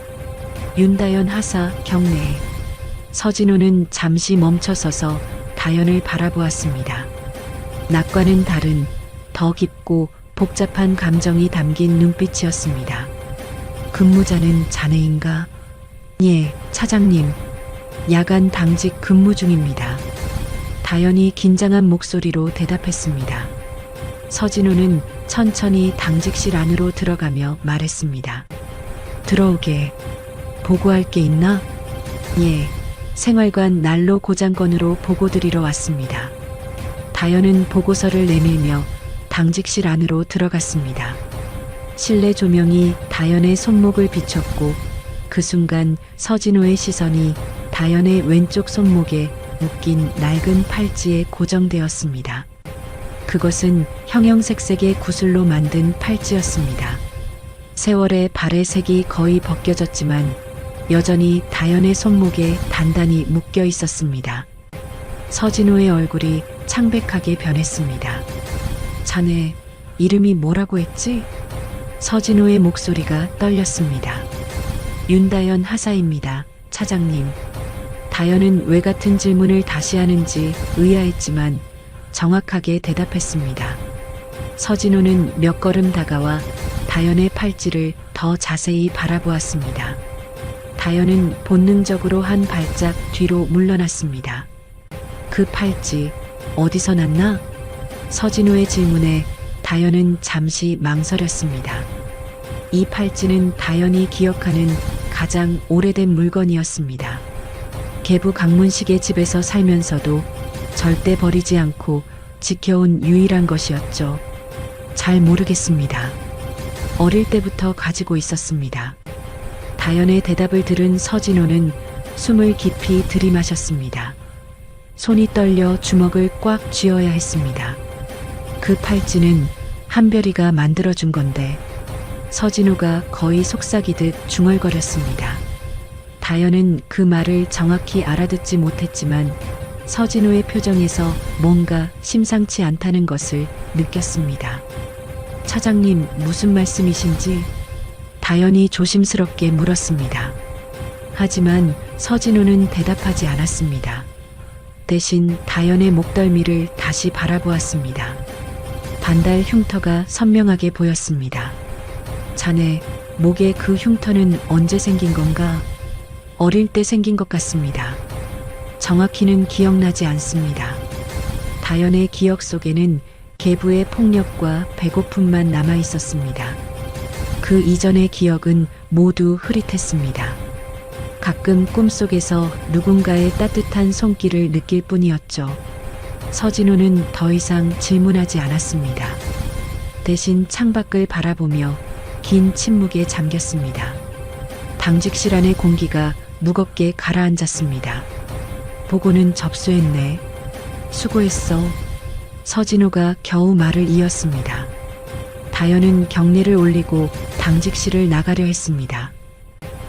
윤다현 하사 경례. 서진호는 잠시 멈춰서서 다연을 바라보았습니다. 낮과는 다른 더 깊고 복잡한 감정이 담긴 눈빛이었습니다. 근무자는 자네인가? 예, 차장님. 야간 당직 근무 중입니다. 다연이 긴장한 목소리로 대답했습니다. 서진호는 천천히 당직실 안으로 들어가며 말했습니다. 들어오게. 보고할 게 있나? 예, 생활관 난로 고장 건으로 보고 드리러 왔습니다. 다연은 보고서를 내밀며 당직실 안으로 들어갔습니다. 실내 조명이 다연의 손목을 비췄고 그 순간 서진호의 시선이 다연의 왼쪽 손목에 묶인 낡은 팔찌에 고정되었습니다. 그것은 형형색색의 구슬로 만든 팔찌였습니다. 세월에 발의 색이 거의 벗겨졌지만 여전히 다연의 손목에 단단히 묶여 있었습니다. 서진호의 얼굴이 창백하게 변했습니다. 자네 이름이 뭐라고 했지? 서진호의 목소리가 떨렸습니다. 윤다현 하사입니다, 차장님. 다연은 왜 같은 질문을 다시 하는지 의아했지만 정확하게 대답했습니다. 서진호는 몇 걸음 다가와 다연의 팔찌를 더 자세히 바라보았습니다. 다연은 본능적으로 한 발짝 뒤로 물러났습니다. 그 팔찌 어디서 났나? 서진호의 질문에 다연은 잠시 망설였습니다. 이 팔찌는 다연이 기억하는 가장 오래된 물건이었습니다. 계부 강문식의 집에서 살면서도 절대 버리지 않고 지켜온 유일한 것이었죠. 잘 모르겠습니다. 어릴 때부터 가지고 있었습니다. 다연의 대답을 들은 서진호는 숨을 깊이 들이마셨습니다. 손이 떨려 주먹을 꽉 쥐어야 했습니다. 그 팔찌는 한별이가 만들어준 건데. 서진호가 거의 속삭이듯 중얼거렸습니다. 다현은 그 말을 정확히 알아듣지 못했지만 서진호의 표정에서 뭔가 심상치 않다는 것을 느꼈습니다. 차장님, 무슨 말씀이신지 다현이 조심스럽게 물었습니다. 하지만 서진호는 대답하지 않았습니다. 대신 다현의 목덜미를 다시 바라보았습니다. 반달 흉터가 선명하게 보였습니다. 자네, 목에 그 흉터는 언제 생긴 건가? 어릴 때 생긴 것 같습니다. 정확히는 기억나지 않습니다. 다현의 기억 속에는 계부의 폭력과 배고픔만 남아 있었습니다. 그 이전의 기억은 모두 흐릿했습니다. 가끔 꿈속에서 누군가의 따뜻한 손길을 느낄 뿐이었죠. 서진호는 더 이상 질문하지 않았습니다. 대신 창밖을 바라보며 긴 침묵에 잠겼습니다. 당직실 안의 공기가 무겁게 가라앉았습니다. 보고는 접수했네. 수고했어. 서진호가 겨우 말을 이었습니다. 다현은 경례를 올리고 당직실을 나가려 했습니다.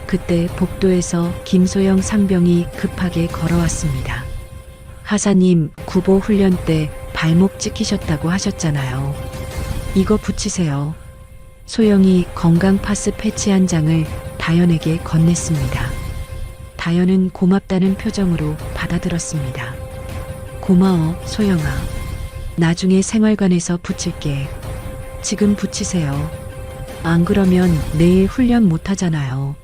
그때 복도에서 김소영 상병이 급하게 걸어왔습니다. 하사님, 구보 훈련 때 발목 찍히셨다고 하셨잖아요. 이거 붙이세요. 소영이 건강 파스 패치 한 장을 다현에게 건넸습니다. 다현은 고맙다는 표정으로 받아들었습니다. 고마워, 소영아. 나중에 생활관에서 붙일게. 지금 붙이세요. 안 그러면 내일 훈련 못 하잖아요.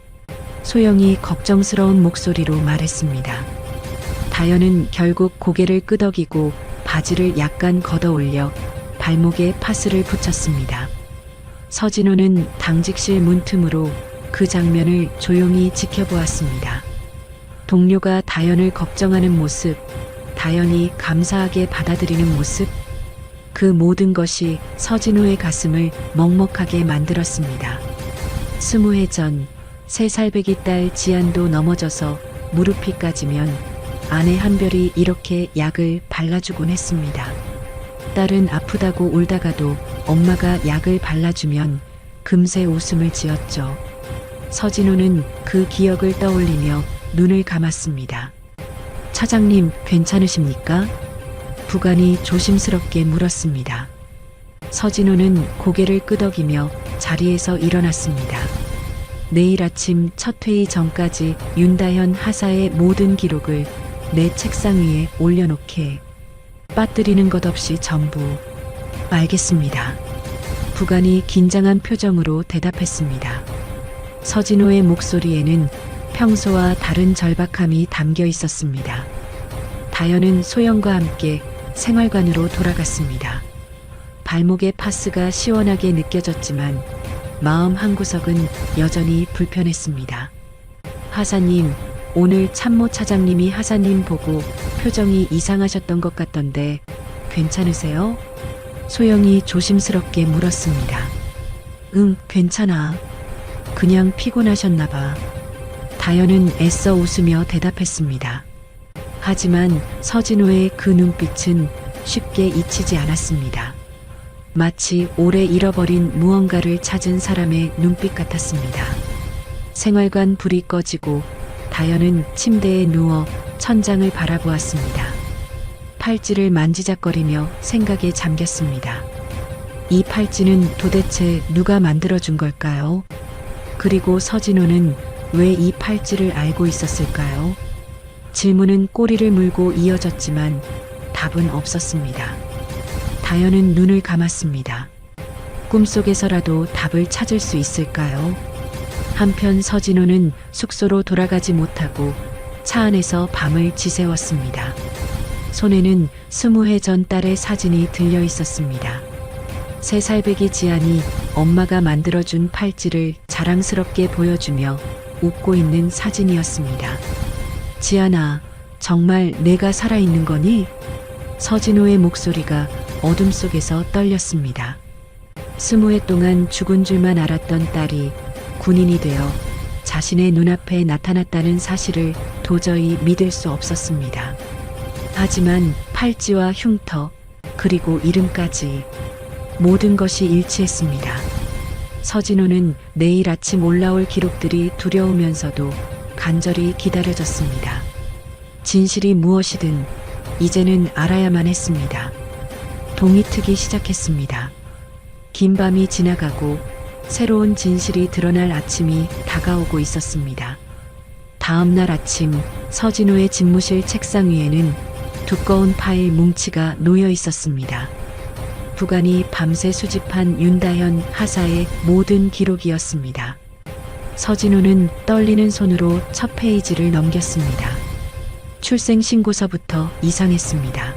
소영이 걱정스러운 목소리로 말했습니다. 다현은 결국 고개를 끄덕이고 바지를 약간 걷어 올려 발목에 파스를 붙였습니다. 서진호는 당직실 문틈으로 그 장면을 조용히 지켜보았습니다. 동료가 다현을 걱정하는 모습, 다현이 감사하게 받아들이는 모습, 그 모든 것이 서진호의 가슴을 먹먹하게 만들었습니다. 20해 전 3살배기 딸 지안도 넘어져서 무릎이 까지면 아내 한별이 이렇게 약을 발라주곤 했습니다. 딸은 아프다고 울다가도 엄마가 약을 발라주면 금세 웃음을 지었죠. 서진호는 그 기억을 떠올리며 눈을 감았습니다. 차장님, 괜찮으십니까? 부관이 조심스럽게 물었습니다. 서진호는 고개를 끄덕이며 자리에서 일어났습니다. 내일 아침 첫 회의 전까지 윤다현 하사의 모든 기록을 내 책상 위에 올려놓게. 빠뜨리는 것 없이 전부. 알겠습니다. 부관이 긴장한 표정으로 대답했습니다. 서진호의 목소리에는 평소와 다른 절박함이 담겨 있었습니다. 다현은 소영과 함께 생활관으로 돌아갔습니다. 발목의 파스가 시원하게 느껴졌지만 마음 한구석은 여전히 불편했습니다. 하사님, 오늘 참모 차장님이 하사님 보고 표정이 이상하셨던 것 같던데 괜찮으세요? 소영이 조심스럽게 물었습니다. 응, 괜찮아. 그냥 피곤하셨나 봐. 다현은 애써 웃으며 대답했습니다. 하지만 서진호의 그 눈빛은 쉽게 잊히지 않았습니다. 마치 오래 잃어버린 무언가를 찾은 사람의 눈빛 같았습니다. 생활관 불이 꺼지고 다현은 침대에 누워 천장을 바라보았습니다. 팔찌를 만지작거리며 생각에 잠겼습니다. 이 팔찌는 도대체 누가 만들어준 걸까요? 그리고 서진호는 왜 이 팔찌를 알고 있었을까요? 질문은 꼬리를 물고 이어졌지만 답은 없었습니다. 다현은 눈을 감았습니다. 꿈속에서라도 답을 찾을 수 있을까요? 한편 서진호는 숙소로 돌아가지 못하고 차 안에서 밤을 지새웠습니다. 손에는 20해 전 딸의 사진이 들려 있었습니다. 3살배기 지안이 엄마가 만들어준 팔찌를 자랑스럽게 보여주며 웃고 있는 사진이었습니다. 지안아, 정말 내가 살아있는 거니? 서진호의 목소리가 어둠 속에서 떨렸습니다. 20해 동안 죽은 줄만 알았던 딸이 군인이 되어 자신의 눈앞에 나타났다는 사실을 도저히 믿을 수 없었습니다. 하지만 팔찌와 흉터, 그리고 이름까지 모든 것이 일치했습니다. 서진호는 내일 아침 올라올 기록들이 두려우면서도 간절히 기다려졌습니다. 진실이 무엇이든 이제는 알아야만 했습니다. 동이 트기 시작했습니다. 긴 밤이 지나가고 새로운 진실이 드러날 아침이 다가오고 있었습니다. 다음 날 아침 서진호의 집무실 책상 위에는 두꺼운 파일 뭉치가 놓여 있었습니다. 부관이 밤새 수집한 윤다현 하사의 모든 기록이었습니다. 서진호는 떨리는 손으로 첫 페이지를 넘겼습니다. 출생신고서부터 이상했습니다.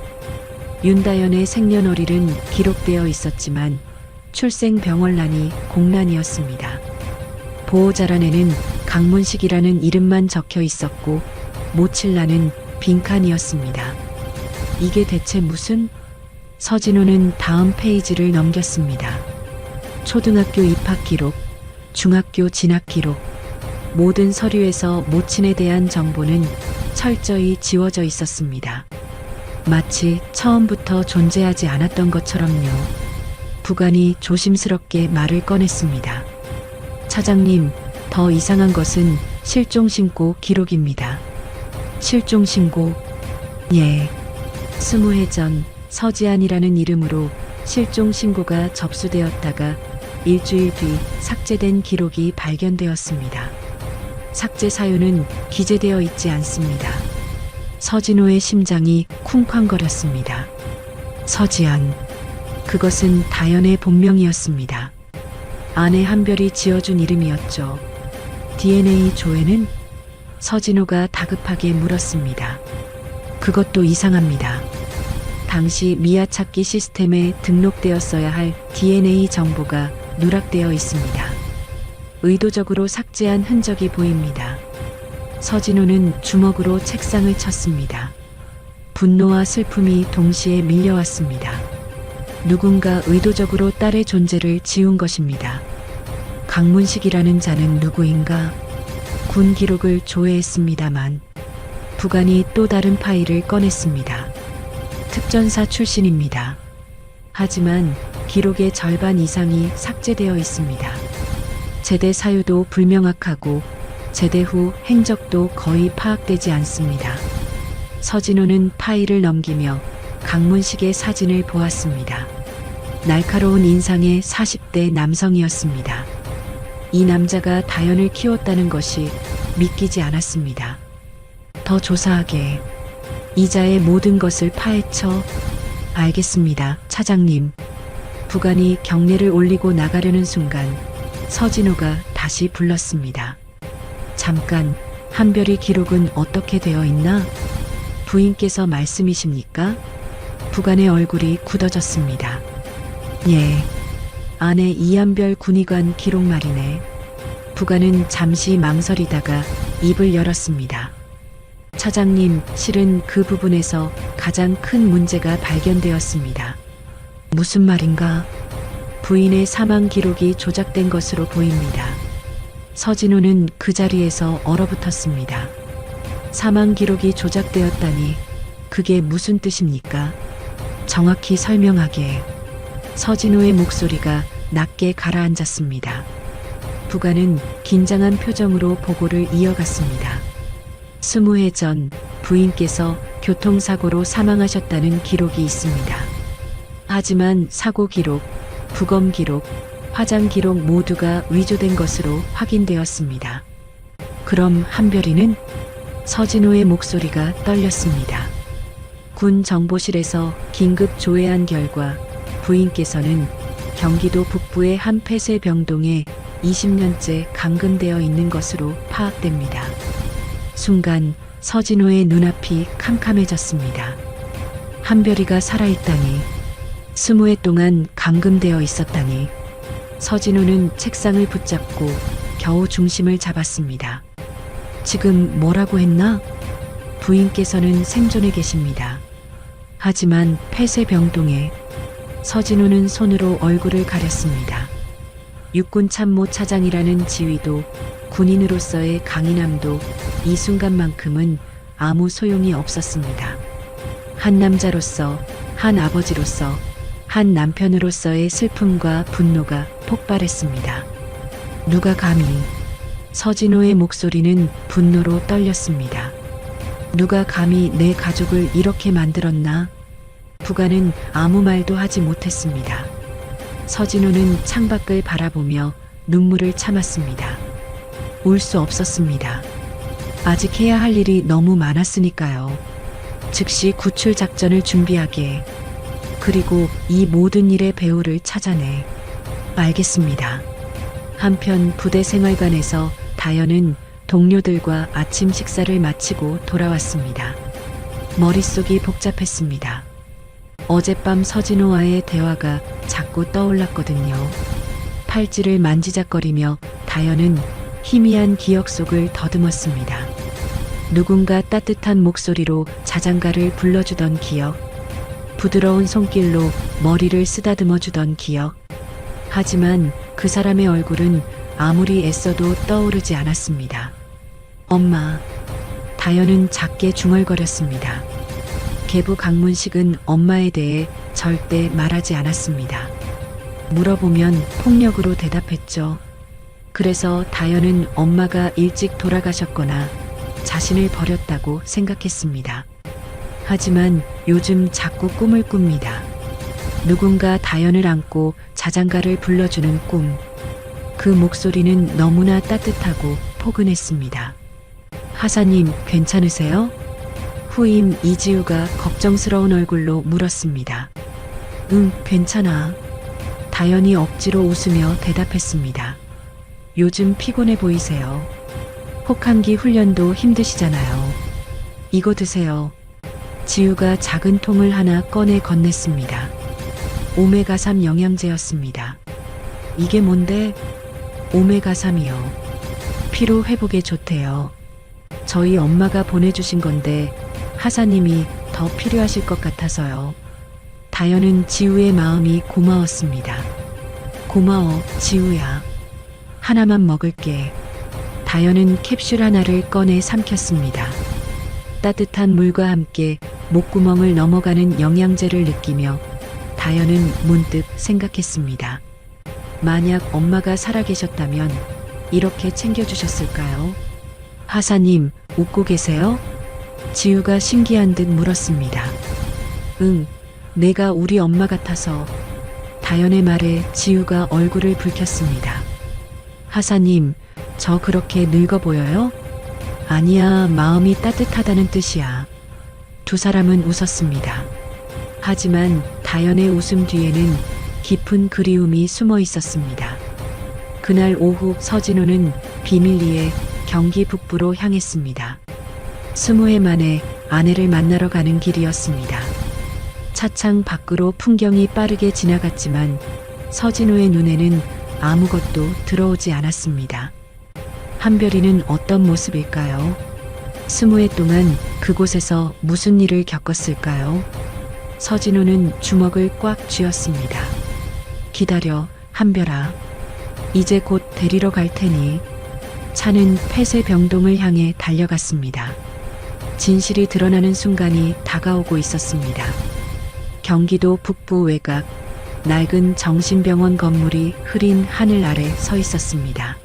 윤다현의 생년월일은 기록되어 있었지만 출생병월란이 공란이었습니다. 보호자란에는 강문식이라는 이름만 적혀 있었고 모칠란은 빈칸이었습니다. 이게 대체 무슨? 서진호는 다음 페이지를 넘겼습니다. 초등학교 입학 기록, 중학교 진학 기록, 모든 서류에서 모친에 대한 정보는 철저히 지워져 있었습니다. 마치 처음부터 존재하지 않았던 것처럼요. 부관이 조심스럽게 말을 꺼냈습니다. 차장님, 더 이상한 것은 실종신고 기록입니다. 실종신고? 예. 20해 전 서지안이라는 이름으로 실종신고가 접수되었다가 일주일 뒤 삭제된 기록이 발견되었습니다. 삭제 사유는 기재되어 있지 않습니다. 서진호의 심장이 쿵쾅거렸습니다. 서지안. 그것은 다연의 본명이었습니다. 아내 한별이 지어준 이름이었죠. DNA 조회는? 서진호가 다급하게 물었습니다. 그것도 이상합니다. 당시 미아 찾기 시스템에 등록되었어야 할 DNA 정보가 누락되어 있습니다. 의도적으로 삭제한 흔적이 보입니다. 서진호는 주먹으로 책상을 쳤습니다. 분노와 슬픔이 동시에 밀려왔습니다. 누군가 의도적으로 딸의 존재를 지운 것입니다. 강문식이라는 자는 누구인가? 군 기록을 조회했습니다만 부관이 또 다른 파일을 꺼냈습니다. 특전사 출신입니다. 하지만 기록의 절반 이상이 삭제되어 있습니다. 제대 사유도 불명확하고 제대 후 행적도 거의 파악되지 않습니다. 서진호는 파일을 넘기며 강문식의 사진을 보았습니다. 날카로운 인상의 40대 남성이었습니다. 이 남자가 다연을 키웠다는 것이 믿기지 않았습니다. 더 조사하게. 이자의 모든 것을 파헤쳐. 알겠습니다, 차장님. 부관이 경례를 올리고 나가려는 순간 서진호가 다시 불렀습니다. 잠깐, 한별이 기록은 어떻게 되어 있나? 부인께서 말씀이십니까? 부관의 얼굴이 굳어졌습니다. 예, 아내 이한별 군의관 기록 말이네. 부관은 잠시 망설이다가 입을 열었습니다. 차장님, 실은 그 부분에서 가장 큰 문제가 발견되었습니다. 무슨 말인가? 부인의 사망 기록이 조작된 것으로 보입니다. 서진호는 그 자리에서 얼어붙었습니다. 사망 기록이 조작되었다니 그게 무슨 뜻입니까? 정확히 설명하게. 서진호의 목소리가 낮게 가라앉았습니다. 부관은 긴장한 표정으로 보고를 이어갔습니다. 20해 전 부인께서 교통사고로 사망하셨다는 기록이 있습니다. 하지만 사고 기록, 부검 기록, 화장 기록 모두가 위조된 것으로 확인되었습니다. 그럼 한별이는? 서진호의 목소리가 떨렸습니다. 군 정보실에서 긴급 조회한 결과 부인께서는 경기도 북부의 한 폐쇄 병동에 20년째 감금되어 있는 것으로 파악됩니다. 순간 서진호의 눈앞이 캄캄해졌습니다. 한별이가 살아있다니, 20해 동안 감금되어 있었다니. 서진호는 책상을 붙잡고 겨우 중심을 잡았습니다. 지금 뭐라고 했나? 부인께서는 생존해 계십니다. 하지만 폐쇄병동에. 서진호는 손으로 얼굴을 가렸습니다. 육군 참모 차장이라는 지위도 군인으로서의 강인함도 이 순간만큼은 아무 소용이 없었습니다. 한 남자로서, 한 아버지로서, 한 남편으로서의 슬픔과 분노가 폭발했습니다. 누가 감히 서진호의 목소리는 분노로 떨렸습니다. 누가 감히 내 가족을 이렇게 만들었나? 부가는 아무 말도 하지 못했습니다. 서진호는 창밖을 바라보며 눈물을 참았습니다. 울 수 없었습니다. 아직 해야 할 일이 너무 많았으니까요. 즉시 구출 작전을 준비하게. 그리고 이 모든 일의 배우를 찾아내. 알겠습니다. 한편 부대 생활관에서 다현은 동료들과 아침 식사를 마치고 돌아왔습니다. 머릿속이 복잡했습니다. 어젯밤 서진호와의 대화가 자꾸 떠올랐거든요. 팔찌를 만지작거리며 다현은 희미한 기억 속을 더듬었습니다. 누군가 따뜻한 목소리로 자장가를 불러주던 기억, 부드러운 손길로 머리를 쓰다듬어 주던 기억. 하지만 그 사람의 얼굴은 아무리 애써도 떠오르지 않았습니다. 엄마. 다현은 작게 중얼거렸습니다. 계부 강문식은 엄마에 대해 절대 말하지 않았습니다. 물어보면 폭력으로 대답했죠. 그래서 다현은 엄마가 일찍 돌아가셨거나 자신을 버렸다고 생각했습니다. 하지만 요즘 자꾸 꿈을 꿉니다. 누군가 다현을 안고 자장가를 불러주는 꿈. 그 목소리는 너무나 따뜻하고 포근했습니다. 하사님, 괜찮으세요? 후임 이지우가 걱정스러운 얼굴로 물었습니다. 응, 괜찮아. 다현이 억지로 웃으며 대답했습니다. 요즘 피곤해 보이세요. 혹한기 훈련도 힘드시잖아요. 이거 드세요. 지우가 작은 통을 하나 꺼내 건넸습니다. 오메가3 영양제였습니다. 이게 뭔데? 오메가3이요. 피로 회복에 좋대요. 저희 엄마가 보내주신 건데 하사님이 더 필요하실 것 같아서요. 다현은 지우의 마음이 고마웠습니다. 고마워, 지우야. 하나만 먹을게. 다현은 캡슐 하나를 꺼내 삼켰습니다. 따뜻한 물과 함께 목구멍을 넘어가는 영양제를 느끼며 다현은 문득 생각했습니다. 만약 엄마가 살아계셨다면 이렇게 챙겨주셨을까요? 하사님, 웃고 계세요? 지우가 신기한 듯 물었습니다. 응, 내가 우리 엄마 같아서. 다현의 말에 지우가 얼굴을 붉혔습니다. 하사님, 저 그렇게 늙어 보여요? 아니야, 마음이 따뜻하다는 뜻이야. 두 사람은 웃었습니다. 하지만 다현의 웃음 뒤에는 깊은 그리움이 숨어 있었습니다. 그날 오후 서진호는 비밀리에 경기 북부로 향했습니다. 20회 만에 아내를 만나러 가는 길이었습니다. 차창 밖으로 풍경이 빠르게 지나갔지만 서진호의 눈에는 아무것도 들어오지 않았습니다. 한별이는 어떤 모습일까요? 20회 동안 그곳에서 무슨 일을 겪었을까요? 서진호는 주먹을 꽉 쥐었습니다. 기다려, 한별아. 이제 곧 데리러 갈 테니. 차는 폐쇄병동을 향해 달려갔습니다. 진실이 드러나는 순간이 다가오고 있었습니다. 경기도 북부 외곽, 낡은 정신병원 건물이 흐린 하늘 아래 서 있었습니다.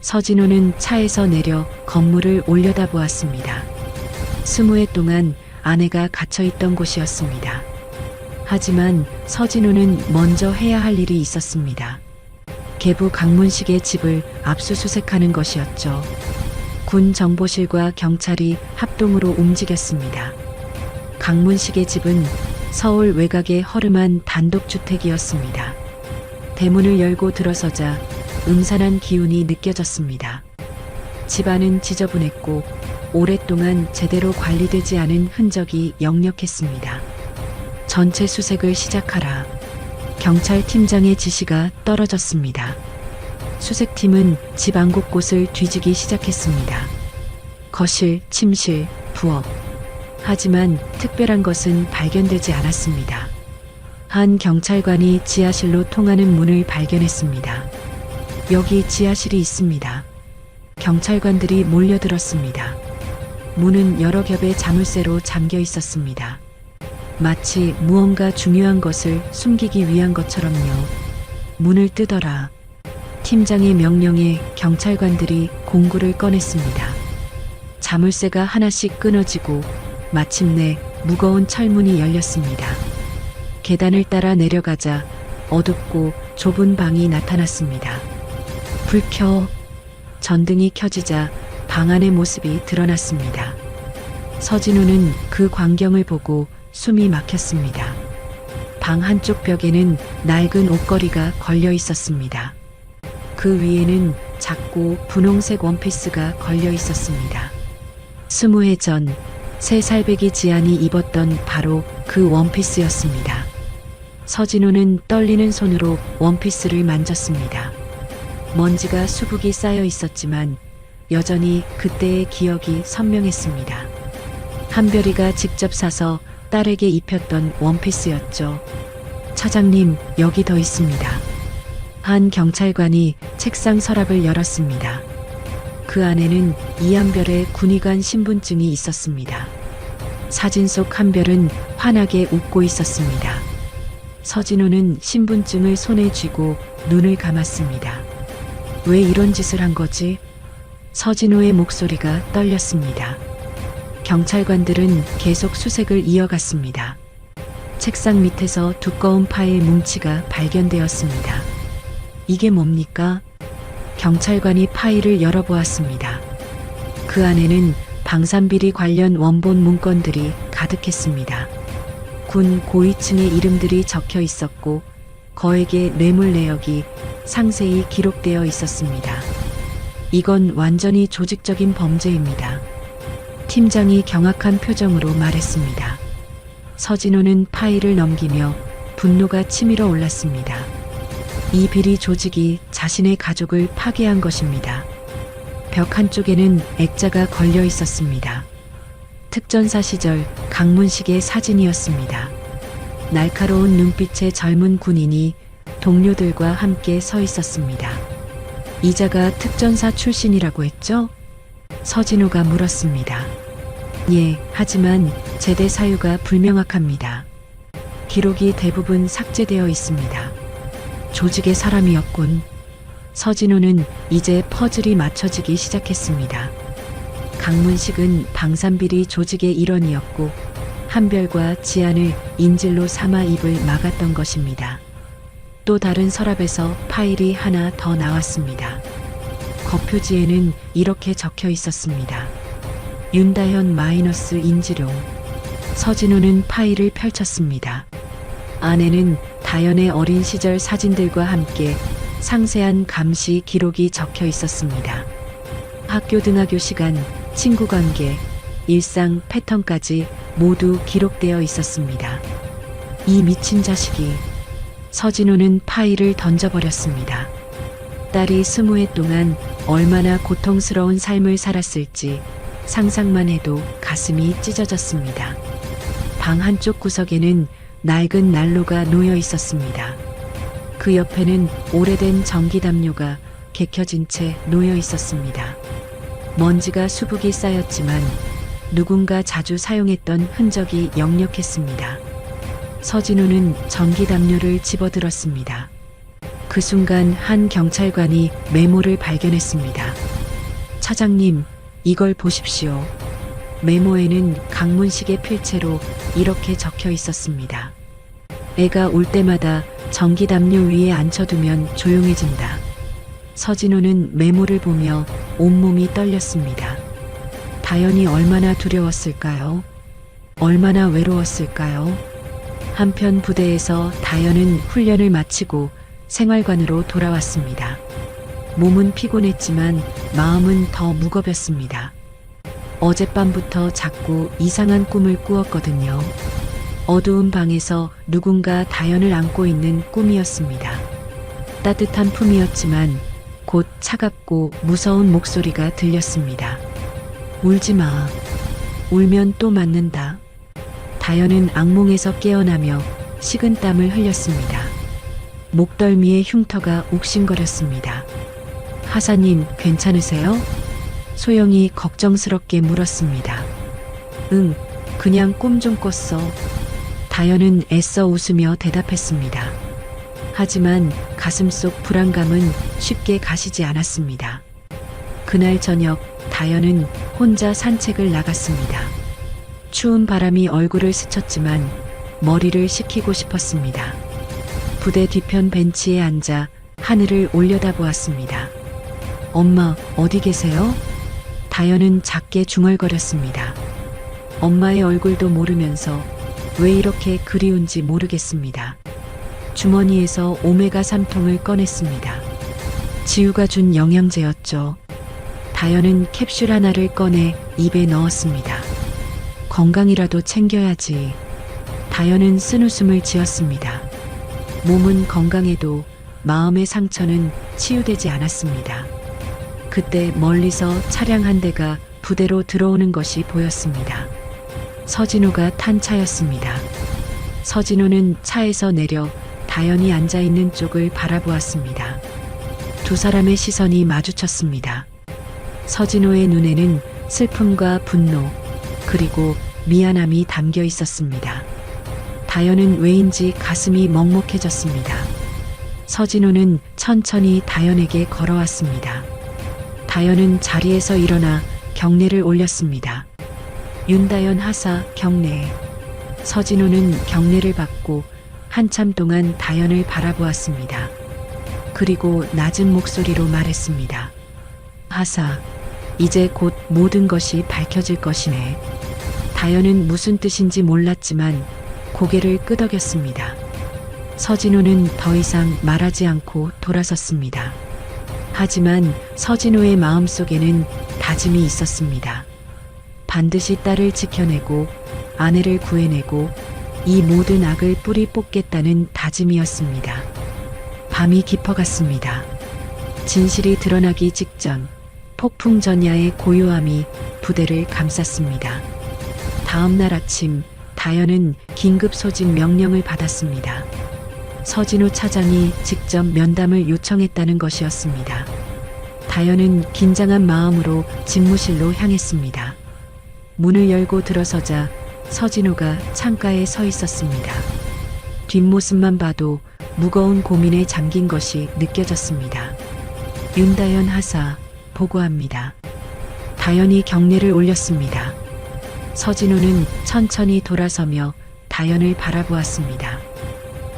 서진호는 차에서 내려 건물을 올려다보았습니다. 20회 동안 아내가 갇혀있던 곳이었습니다. 하지만 서진호는 먼저 해야 할 일이 있었습니다. 계부 강문식의 집을 압수수색하는 것이었죠. 군 정보실과 경찰이 합동으로 움직였습니다. 강문식의 집은 서울 외곽의 허름한 단독주택이었습니다. 대문을 열고 들어서자 음산한 기운이 느껴졌습니다. 집안은 지저분했고 오랫동안 제대로 관리되지 않은 흔적이 역력했습니다. 전체 수색을 시작하라. 경찰 팀장의 지시가 떨어졌습니다. 수색팀은 집안 곳곳을 뒤지기 시작했습니다. 거실, 침실, 부엌. 하지만 특별한 것은 발견되지 않았습니다. 한 경찰관이 지하실로 통하는 문을 발견했습니다. 여기 지하실이 있습니다. 경찰관들이 몰려들었습니다. 문은 여러 겹의 자물쇠로 잠겨 있었습니다. 마치 무언가 중요한 것을 숨기기 위한 것처럼요. 문을 뜯어라. 팀장의 명령에 경찰관들이 공구를 꺼냈습니다. 자물쇠가 하나씩 끊어지고 마침내 무거운 철문이 열렸습니다. 계단을 따라 내려가자 어둡고 좁은 방이 나타났습니다. 불 켜. 전등이 켜지자 방 안의 모습이 드러났습니다. 서진우는 그 광경을 보고 숨이 막혔습니다. 방 한쪽 벽에는 낡은 옷걸이가 걸려 있었습니다. 그 위에는 작고 분홍색 원피스가 걸려 있었습니다. 20해 전 새 살배기 지안이 입었던 바로 그 원피스였습니다. 서진우는 떨리는 손으로 원피스를 만졌습니다. 먼지가 수북이 쌓여 있었지만 여전히 그때의 기억이 선명했습니다. 한별이가 직접 사서 딸에게 입혔던 원피스였죠. 차장님, 여기 더 있습니다. 한 경찰관이 책상 서랍을 열었습니다. 그 안에는 이한별의 군의관 신분증이 있었습니다. 사진 속 한별은 환하게 웃고 있었습니다. 서진우는 신분증을 손에 쥐고 눈을 감았습니다. 왜 이런 짓을 한 거지? 서진우의 목소리가 떨렸습니다. 경찰관들은 계속 수색을 이어갔습니다. 책상 밑에서 두꺼운 파일 뭉치가 발견되었습니다. 이게 뭡니까? 경찰관이 파일을 열어보았습니다. 그 안에는 방산비리 관련 원본 문건들이 가득했습니다. 군 고위층의 이름들이 적혀 있었고 거액의 뇌물 내역이 상세히 기록되어 있었습니다. 이건 완전히 조직적인 범죄입니다. 팀장이 경악한 표정으로 말했습니다. 서진우는 파일을 넘기며 분노가 치밀어 올랐습니다. 이 비리 조직이 자신의 가족을 파괴한 것입니다. 벽 한쪽에는 액자가 걸려 있었습니다. 특전사 시절 강문식의 사진이었습니다. 날카로운 눈빛의 젊은 군인이 동료들과 함께 서 있었습니다. 이자가 특전사 출신이라고 했죠? 서진우가 물었습니다. 예, 하지만 제대 사유가 불명확합니다. 기록이 대부분 삭제되어 있습니다. 조직의 사람이었군. 서진우는 이제 퍼즐이 맞춰지기 시작했습니다. 강문식은 방산비리 조직의 일원이었고 한별과 지안을 인질로 삼아 입을 막았던 것입니다. 또 다른 서랍에서 파일이 하나 더 나왔습니다. 겉표지에는 이렇게 적혀 있었습니다. 윤다현 마이너스 인지룡. 서진우는 파일을 펼쳤습니다. 안에는 다현의 어린 시절 사진들과 함께 상세한 감시 기록이 적혀 있었습니다. 학교 등하교 시간, 친구 관계, 일상 패턴까지 모두 기록되어 있었습니다. 이 미친 자식이. 서진우는 파일을 던져버렸습니다. 딸이 20해 동안 얼마나 고통스러운 삶을 살았을지 상상만 해도 가슴이 찢어졌습니다. 방 한쪽 구석에는 낡은 난로가 놓여 있었습니다. 그 옆에는 오래된 전기담요가 개켜진 채 놓여 있었습니다. 먼지가 수북이 쌓였지만 누군가 자주 사용했던 흔적이 역력했습니다. 서진우는 전기담요를 집어들었습니다. 그 순간 한 경찰관이 메모를 발견했습니다. 차장님, 이걸 보십시오. 메모에는 강문식의 필체로 이렇게 적혀 있었습니다. 애가 올 때마다 전기담요 위에 앉혀두면 조용해진다. 서진우는 메모를 보며 온몸이 떨렸습니다. 다현이 얼마나 두려웠을까요? 얼마나 외로웠을까요? 한편 부대에서 다현은 훈련을 마치고 생활관으로 돌아왔습니다. 몸은 피곤했지만 마음은 더 무겁였습니다. 어젯밤부터 자꾸 이상한 꿈을 꾸었거든요. 어두운 방에서 누군가 다현을 안고 있는 꿈이었습니다. 따뜻한 품이었지만 곧 차갑고 무서운 목소리가 들렸습니다. 울지 마. 울면 또 맞는다. 다현은 악몽에서 깨어나며 식은땀을 흘렸습니다. 목덜미에 흉터가 욱신거렸습니다. 하사님, 괜찮으세요? 소영이 걱정스럽게 물었습니다. 응, 그냥 꿈 좀 꿨어. 다현은 애써 웃으며 대답했습니다. 하지만 가슴 속 불안감은 쉽게 가시지 않았습니다. 그날 저녁 다현은 혼자 산책을 나갔습니다. 추운 바람이 얼굴을 스쳤지만 머리를 식히고 싶었습니다. 부대 뒤편 벤치에 앉아 하늘을 올려다보았습니다. 엄마, 어디 계세요? 다현은 작게 중얼거렸습니다. 엄마의 얼굴도 모르면서 왜 이렇게 그리운지 모르겠습니다. 주머니에서 오메가 3통을 꺼냈습니다. 지우가 준 영양제였죠. 다현은 캡슐 하나를 꺼내 입에 넣었습니다. 건강이라도 챙겨야지. 다현은 쓴웃음을 지었습니다. 몸은 건강해도 마음의 상처는 치유되지 않았습니다. 그때 멀리서 차량 한 대가 부대로 들어오는 것이 보였습니다. 서진호가 탄 차였습니다. 서진호는 차에서 내려 다현이 앉아 있는 쪽을 바라보았습니다. 두 사람의 시선이 마주쳤습니다. 서진호의 눈에는 슬픔과 분노, 그리고 미안함이 담겨 있었습니다. 다현은 왜인지 가슴이 먹먹해졌습니다. 서진호는 천천히 다현에게 걸어왔습니다. 다현은 자리에서 일어나 경례를 올렸습니다. 윤다현 하사 경례. 서진호는 경례를 받고 한참 동안 다현을 바라보았습니다. 그리고 낮은 목소리로 말했습니다. 하사, 이제 곧 모든 것이 밝혀질 것이네. 다현은 무슨 뜻인지 몰랐지만 고개를 끄덕였습니다. 서진호는 더 이상 말하지 않고 돌아섰습니다. 하지만 서진호의 마음속에는 다짐이 있었습니다. 반드시 딸을 지켜내고 아내를 구해내고 이 모든 악을 뿌리 뽑겠다는 다짐이었습니다. 밤이 깊어갔습니다. 진실이 드러나기 직전 폭풍 전야의 고요함이 부대를 감쌌습니다. 다음 날 아침 다현은 긴급 소집 명령을 받았습니다. 서진호 차장이 직접 면담을 요청했다는 것이었습니다. 다현은 긴장한 마음으로 집무실로 향했습니다. 문을 열고 들어서자 서진호가 창가에 서 있었습니다. 뒷모습만 봐도 무거운 고민에 잠긴 것이 느껴졌습니다. 윤다현 하사, 보고합니다. 다현이 경례를 올렸습니다. 서진호는 천천히 돌아서며 다현을 바라보았습니다.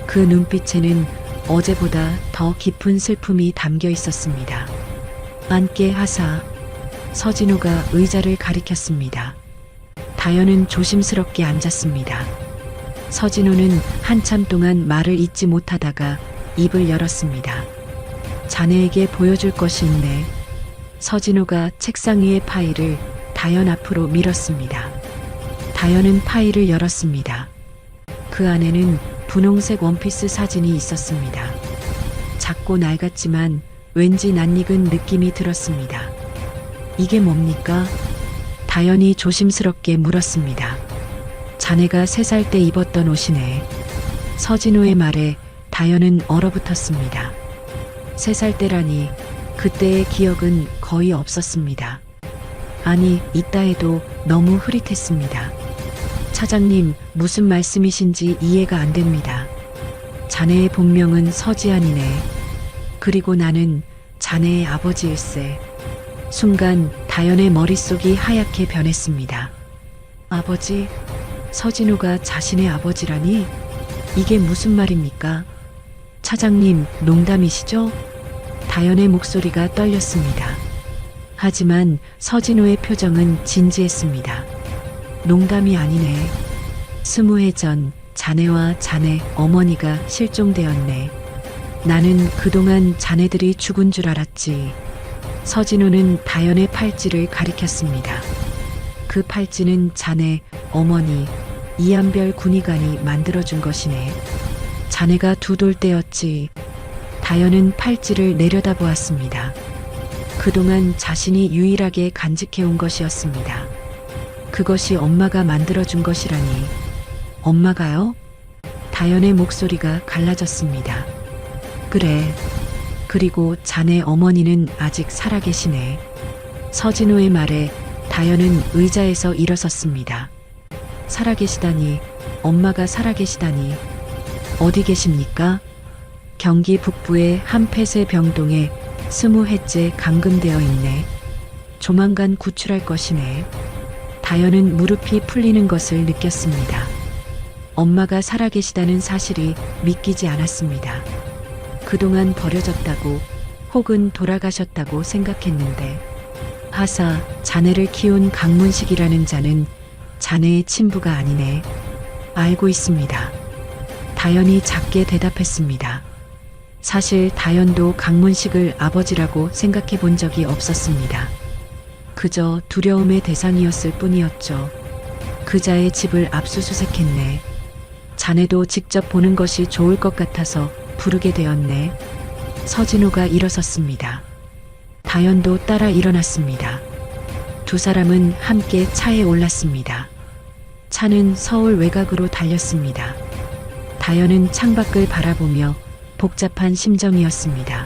그 눈빛에는 어제보다 더 깊은 슬픔이 담겨 있었습니다. 앉게 하사. 서진호가 의자를 가리켰습니다. 다현은 조심스럽게 앉았습니다. 서진호는 한참 동안 말을 잇지 못하다가 입을 열었습니다. 자네에게 보여줄 것이 있네. 서진호가 책상 위의 파일을 다현 앞으로 밀었습니다. 다현은 파일을 열었습니다. 그 안에는 분홍색 원피스 사진이 있었습니다. 작고 낡았지만 왠지 낯익은 느낌이 들었습니다. 이게 뭡니까? 다현이 조심스럽게 물었습니다. 자네가 3살 때 입었던 옷이네. 서진호의 말에 다현은 얼어붙었습니다. 3살 때라니 그때의 기억은 거의 없었습니다. 아니, 있다 해도 너무 흐릿했습니다. 차장님, 무슨 말씀이신지 이해가 안 됩니다. 자네의 본명은 서지안이네. 그리고 나는 자네의 아버지일세. 순간 다현의 머릿속이 하얗게 변했습니다. 아버지? 서진호가 자신의 아버지라니? 이게 무슨 말입니까? 차장님, 농담이시죠? 다현의 목소리가 떨렸습니다. 하지만 서진호의 표정은 진지했습니다. 농담이 아니네. 20해 전 자네와 자네 어머니가 실종되었네. 나는 그동안 자네들이 죽은 줄 알았지. 서진호는 다현의 팔찌를 가리켰습니다. 그 팔찌는 자네, 어머니, 이한별 군의관이 만들어준 것이네. 자네가 두 돌 때였지. 다현은 팔찌를 내려다보았습니다. 그동안 자신이 유일하게 간직해온 것이었습니다. 그것이 엄마가 만들어준 것이라니. 엄마가요? 다현의 목소리가 갈라졌습니다. 그래. 그리고 자네 어머니는 아직 살아계시네. 서진호의 말에 다현은 의자에서 일어섰습니다. 살아계시다니, 엄마가 살아계시다니. 어디 계십니까? 경기 북부의 한 폐쇄 병동에 20해째 감금되어 있네. 조만간 구출할 것이네. 다현은 무릎이 풀리는 것을 느꼈습니다. 엄마가 살아계시다는 사실이 믿기지 않았습니다. 그동안 버려졌다고 혹은 돌아가셨다고 생각했는데 하사, 자네를 키운 강문식이라는 자는 자네의 친부가 아니네. 알고 있습니다. 다현이 작게 대답했습니다. 사실 다현도 강문식을 아버지라고 생각해 본 적이 없었습니다. 그저 두려움의 대상이었을 뿐이었죠. 그자의 집을 압수수색했네. 자네도 직접 보는 것이 좋을 것 같아서 부르게 되었네. 서진호가 일어섰습니다. 다현도 따라 일어났습니다. 두 사람은 함께 차에 올랐습니다. 차는 서울 외곽으로 달렸습니다. 다현은 창밖을 바라보며 복잡한 심정이었습니다.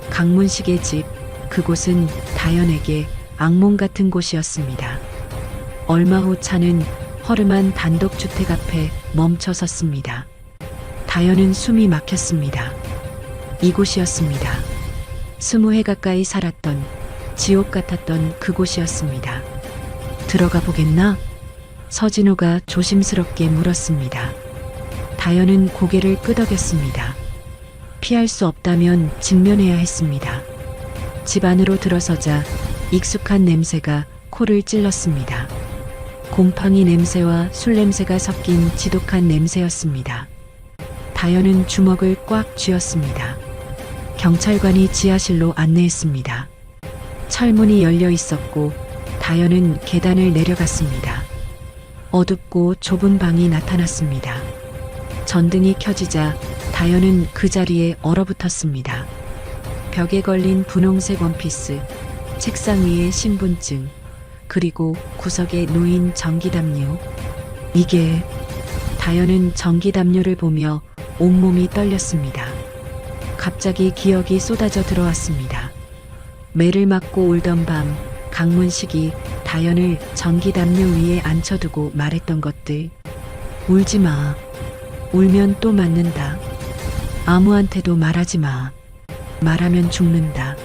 강문식의 집, 그곳은 다현에게 악몽 같은 곳이었습니다. 얼마 후 차는 허름한 단독주택 앞에 멈춰 섰습니다. 다현은 숨이 막혔습니다. 이곳이었습니다. 20해 가까이 살았던, 지옥 같았던 그곳이었습니다. 들어가 보겠나? 서진호가 조심스럽게 물었습니다. 다현은 고개를 끄덕였습니다. 피할 수 없다면 직면해야 했습니다. 집 안으로 들어서자 익숙한 냄새가 코를 찔렀습니다. 곰팡이 냄새와 술 냄새가 섞인 지독한 냄새였습니다. 다현은 주먹을 꽉 쥐었습니다. 경찰관이 지하실로 안내했습니다. 철문이 열려 있었고 다현은 계단을 내려갔습니다. 어둡고 좁은 방이 나타났습니다. 전등이 켜지자 다현은 그 자리에 얼어붙었습니다. 벽에 걸린 분홍색 원피스, 책상 위에 신분증, 그리고 구석에 놓인 전기담요. 이게... 다현은 전기담요를 보며 온몸이 떨렸습니다. 갑자기 기억이 쏟아져 들어왔습니다. 매를 맞고 울던 밤 강문식이 다현을 전기담요 위에 앉혀두고 말했던 것들. 울지 마. 울면 또 맞는다. 아무한테도 말하지 마. 말하면 죽는다.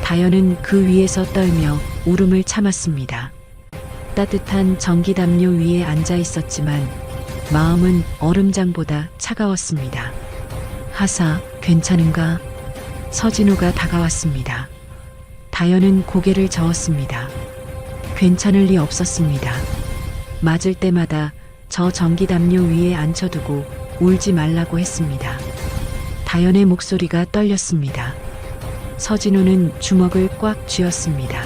다현은 그 위에서 떨며 울음을 참았습니다. 따뜻한 전기담요 위에 앉아 있었지만 마음은 얼음장보다 차가웠습니다. 하사, 괜찮은가? 서진호가 다가왔습니다. 다현은 고개를 저었습니다. 괜찮을 리 없었습니다. 맞을 때마다 저 전기담요 위에 앉혀두고 울지 말라고 했습니다. 다현의 목소리가 떨렸습니다. 서진호는 주먹을 꽉 쥐었습니다.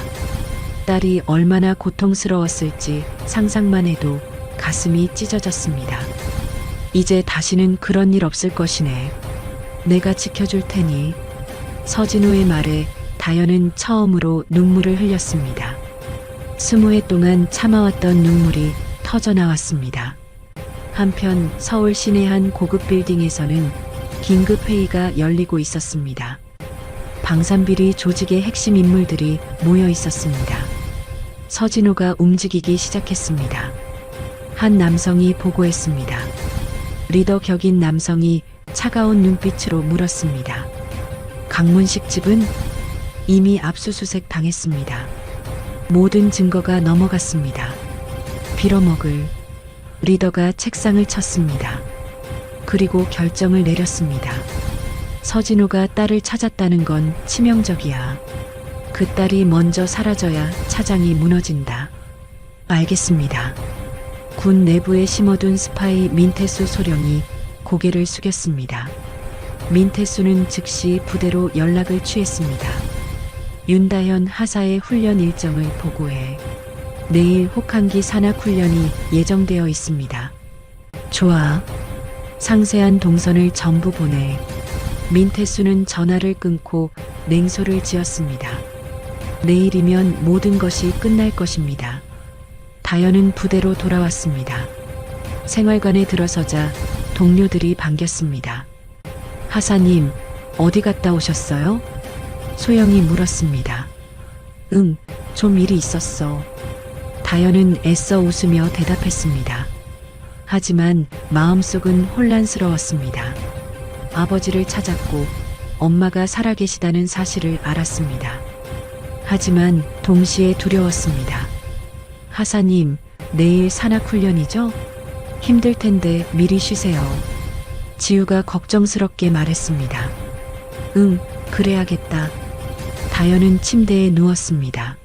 딸이 얼마나 고통스러웠을지 상상만 해도 가슴이 찢어졌습니다. 이제 다시는 그런 일 없을 것이네. 내가 지켜줄 테니. 서진호의 말에 다현은 처음으로 눈물을 흘렸습니다. 20해 동안 참아왔던 눈물이 터져 나왔습니다. 한편 서울 시내 한 고급 빌딩에서는 긴급 회의가 열리고 있었습니다. 방산비리 조직의 핵심 인물들이 모여 있었습니다. 서진호가 움직이기 시작했습니다. 한 남성이 보고했습니다. 리더 격인 남성이 차가운 눈빛으로 물었습니다. 강문식 집은 이미 압수수색 당했습니다. 모든 증거가 넘어갔습니다. 빌어먹을. 리더가 책상을 쳤습니다. 그리고 결정을 내렸습니다. 서진호가 딸을 찾았다는 건 치명적이야. 그 딸이 먼저 사라져야 차장이 무너진다. 알겠습니다. 군 내부에 심어둔 스파이 민태수 소령이 고개를 숙였습니다. 민태수는 즉시 부대로 연락을 취했습니다. 윤다현 하사의 훈련 일정을 보고해. 내일 혹한기 산악훈련이 예정되어 있습니다. 좋아. 상세한 동선을 전부 보내. 민태수는 전화를 끊고 냉소를 지었습니다. 내일이면 모든 것이 끝날 것입니다. 다현은 부대로 돌아왔습니다. 생활관에 들어서자 동료들이 반겼습니다. 하사님, 어디 갔다 오셨어요? 소영이 물었습니다. 응, 좀 일이 있었어. 다현은 애써 웃으며 대답했습니다. 하지만 마음속은 혼란스러웠습니다. 아버지를 찾았고 엄마가 살아계시다는 사실을 알았습니다. 하지만 동시에 두려웠습니다. 하사님, 내일 산악훈련이죠? 힘들 텐데 미리 쉬세요. 지우가 걱정스럽게 말했습니다. 응, 그래야겠다. 다현은 침대에 누웠습니다.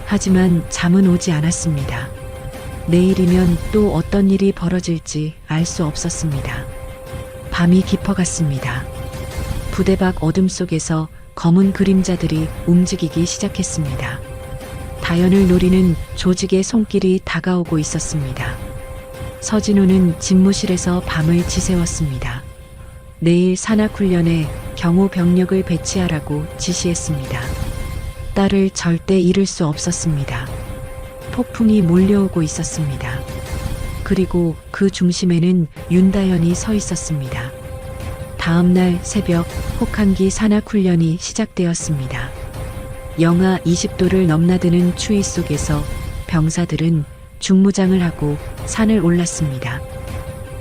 하지만 잠은 오지 않았습니다. 내일이면 또 어떤 일이 벌어질지 알 수 없었습니다. 밤이 깊어갔습니다. 부대 밖 어둠 속에서 검은 그림자들이 움직이기 시작했습니다. 다현을 노리는 조직의 손길이 다가오고 있었습니다. 서진호는 집무실에서 밤을 지새웠습니다. 내일 산악훈련에 경호 병력을 배치하라고 지시했습니다. 딸을 절대 잃을 수 없었습니다. 폭풍이 몰려오고 있었습니다. 그리고 그 중심에는 윤다현이 서 있었습니다. 다음 날 새벽 혹한기 산악훈련이 시작되었습니다. 영하 20도를 넘나드는 추위 속에서 병사들은 중무장을 하고 산을 올랐습니다.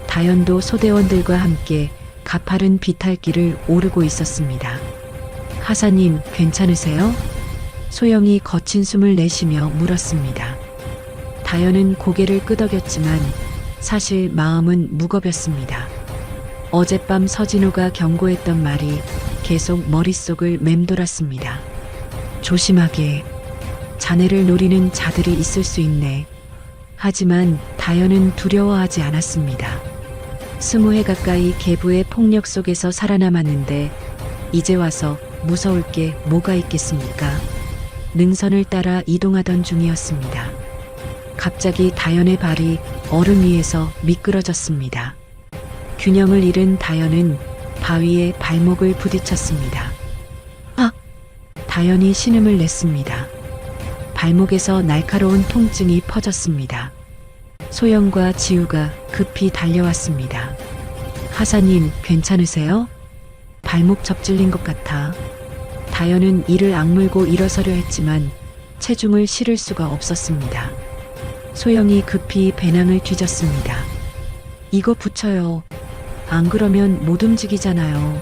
다현도 소대원들과 함께 가파른 비탈길을 오르고 있었습니다. 하사님, 괜찮으세요? 소영이 거친 숨을 내쉬며 물었습니다. 다현은 고개를 끄덕였지만 사실 마음은 무겁였습니다. 어젯밤 서진호가 경고했던 말이 계속 머릿속을 맴돌았습니다. 조심하게. 자네를 노리는 자들이 있을 수 있네. 하지만 다현은 두려워하지 않았습니다. 20해 가까이 계부의 폭력 속에서 살아남았는데 이제 와서 무서울 게 뭐가 있겠습니까? 능선을 따라 이동하던 중이었습니다. 갑자기 다현의 발이 얼음 위에서 미끄러졌습니다. 균형을 잃은 다현은 바위에 발목을 부딪혔습니다. 아! 다현이 신음을 냈습니다. 발목에서 날카로운 통증이 퍼졌습니다. 소영과 지우가 급히 달려왔습니다. 하사님, 괜찮으세요? 발목 접질린 것 같아. 다현은 이를 악물고 일어서려 했지만 체중을 실을 수가 없었습니다. 소영이 급히 배낭을 뒤졌습니다. 이거 붙여요. 안 그러면 못 움직이잖아요.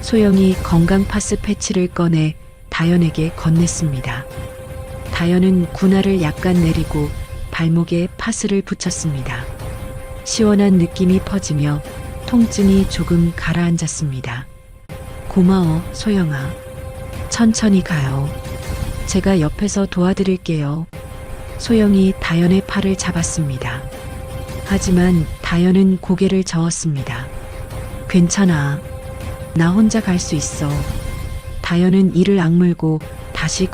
소영이 건강 파스 패치를 꺼내 다현에게 건넸습니다. 다현은 군화를 약간 내리고 발목에 파스를 붙였습니다. 시원한 느낌이 퍼지며 통증이 조금 가라앉았습니다. 고마워, 소영아. 천천히 가요. 제가 옆에서 도와드릴게요. 소영이 다현의 팔을 잡았습니다. 하지만 다현은 고개를 저었습니다. 괜찮아. 나 혼자 갈 수 있어. 다현은 이를 악물고 다시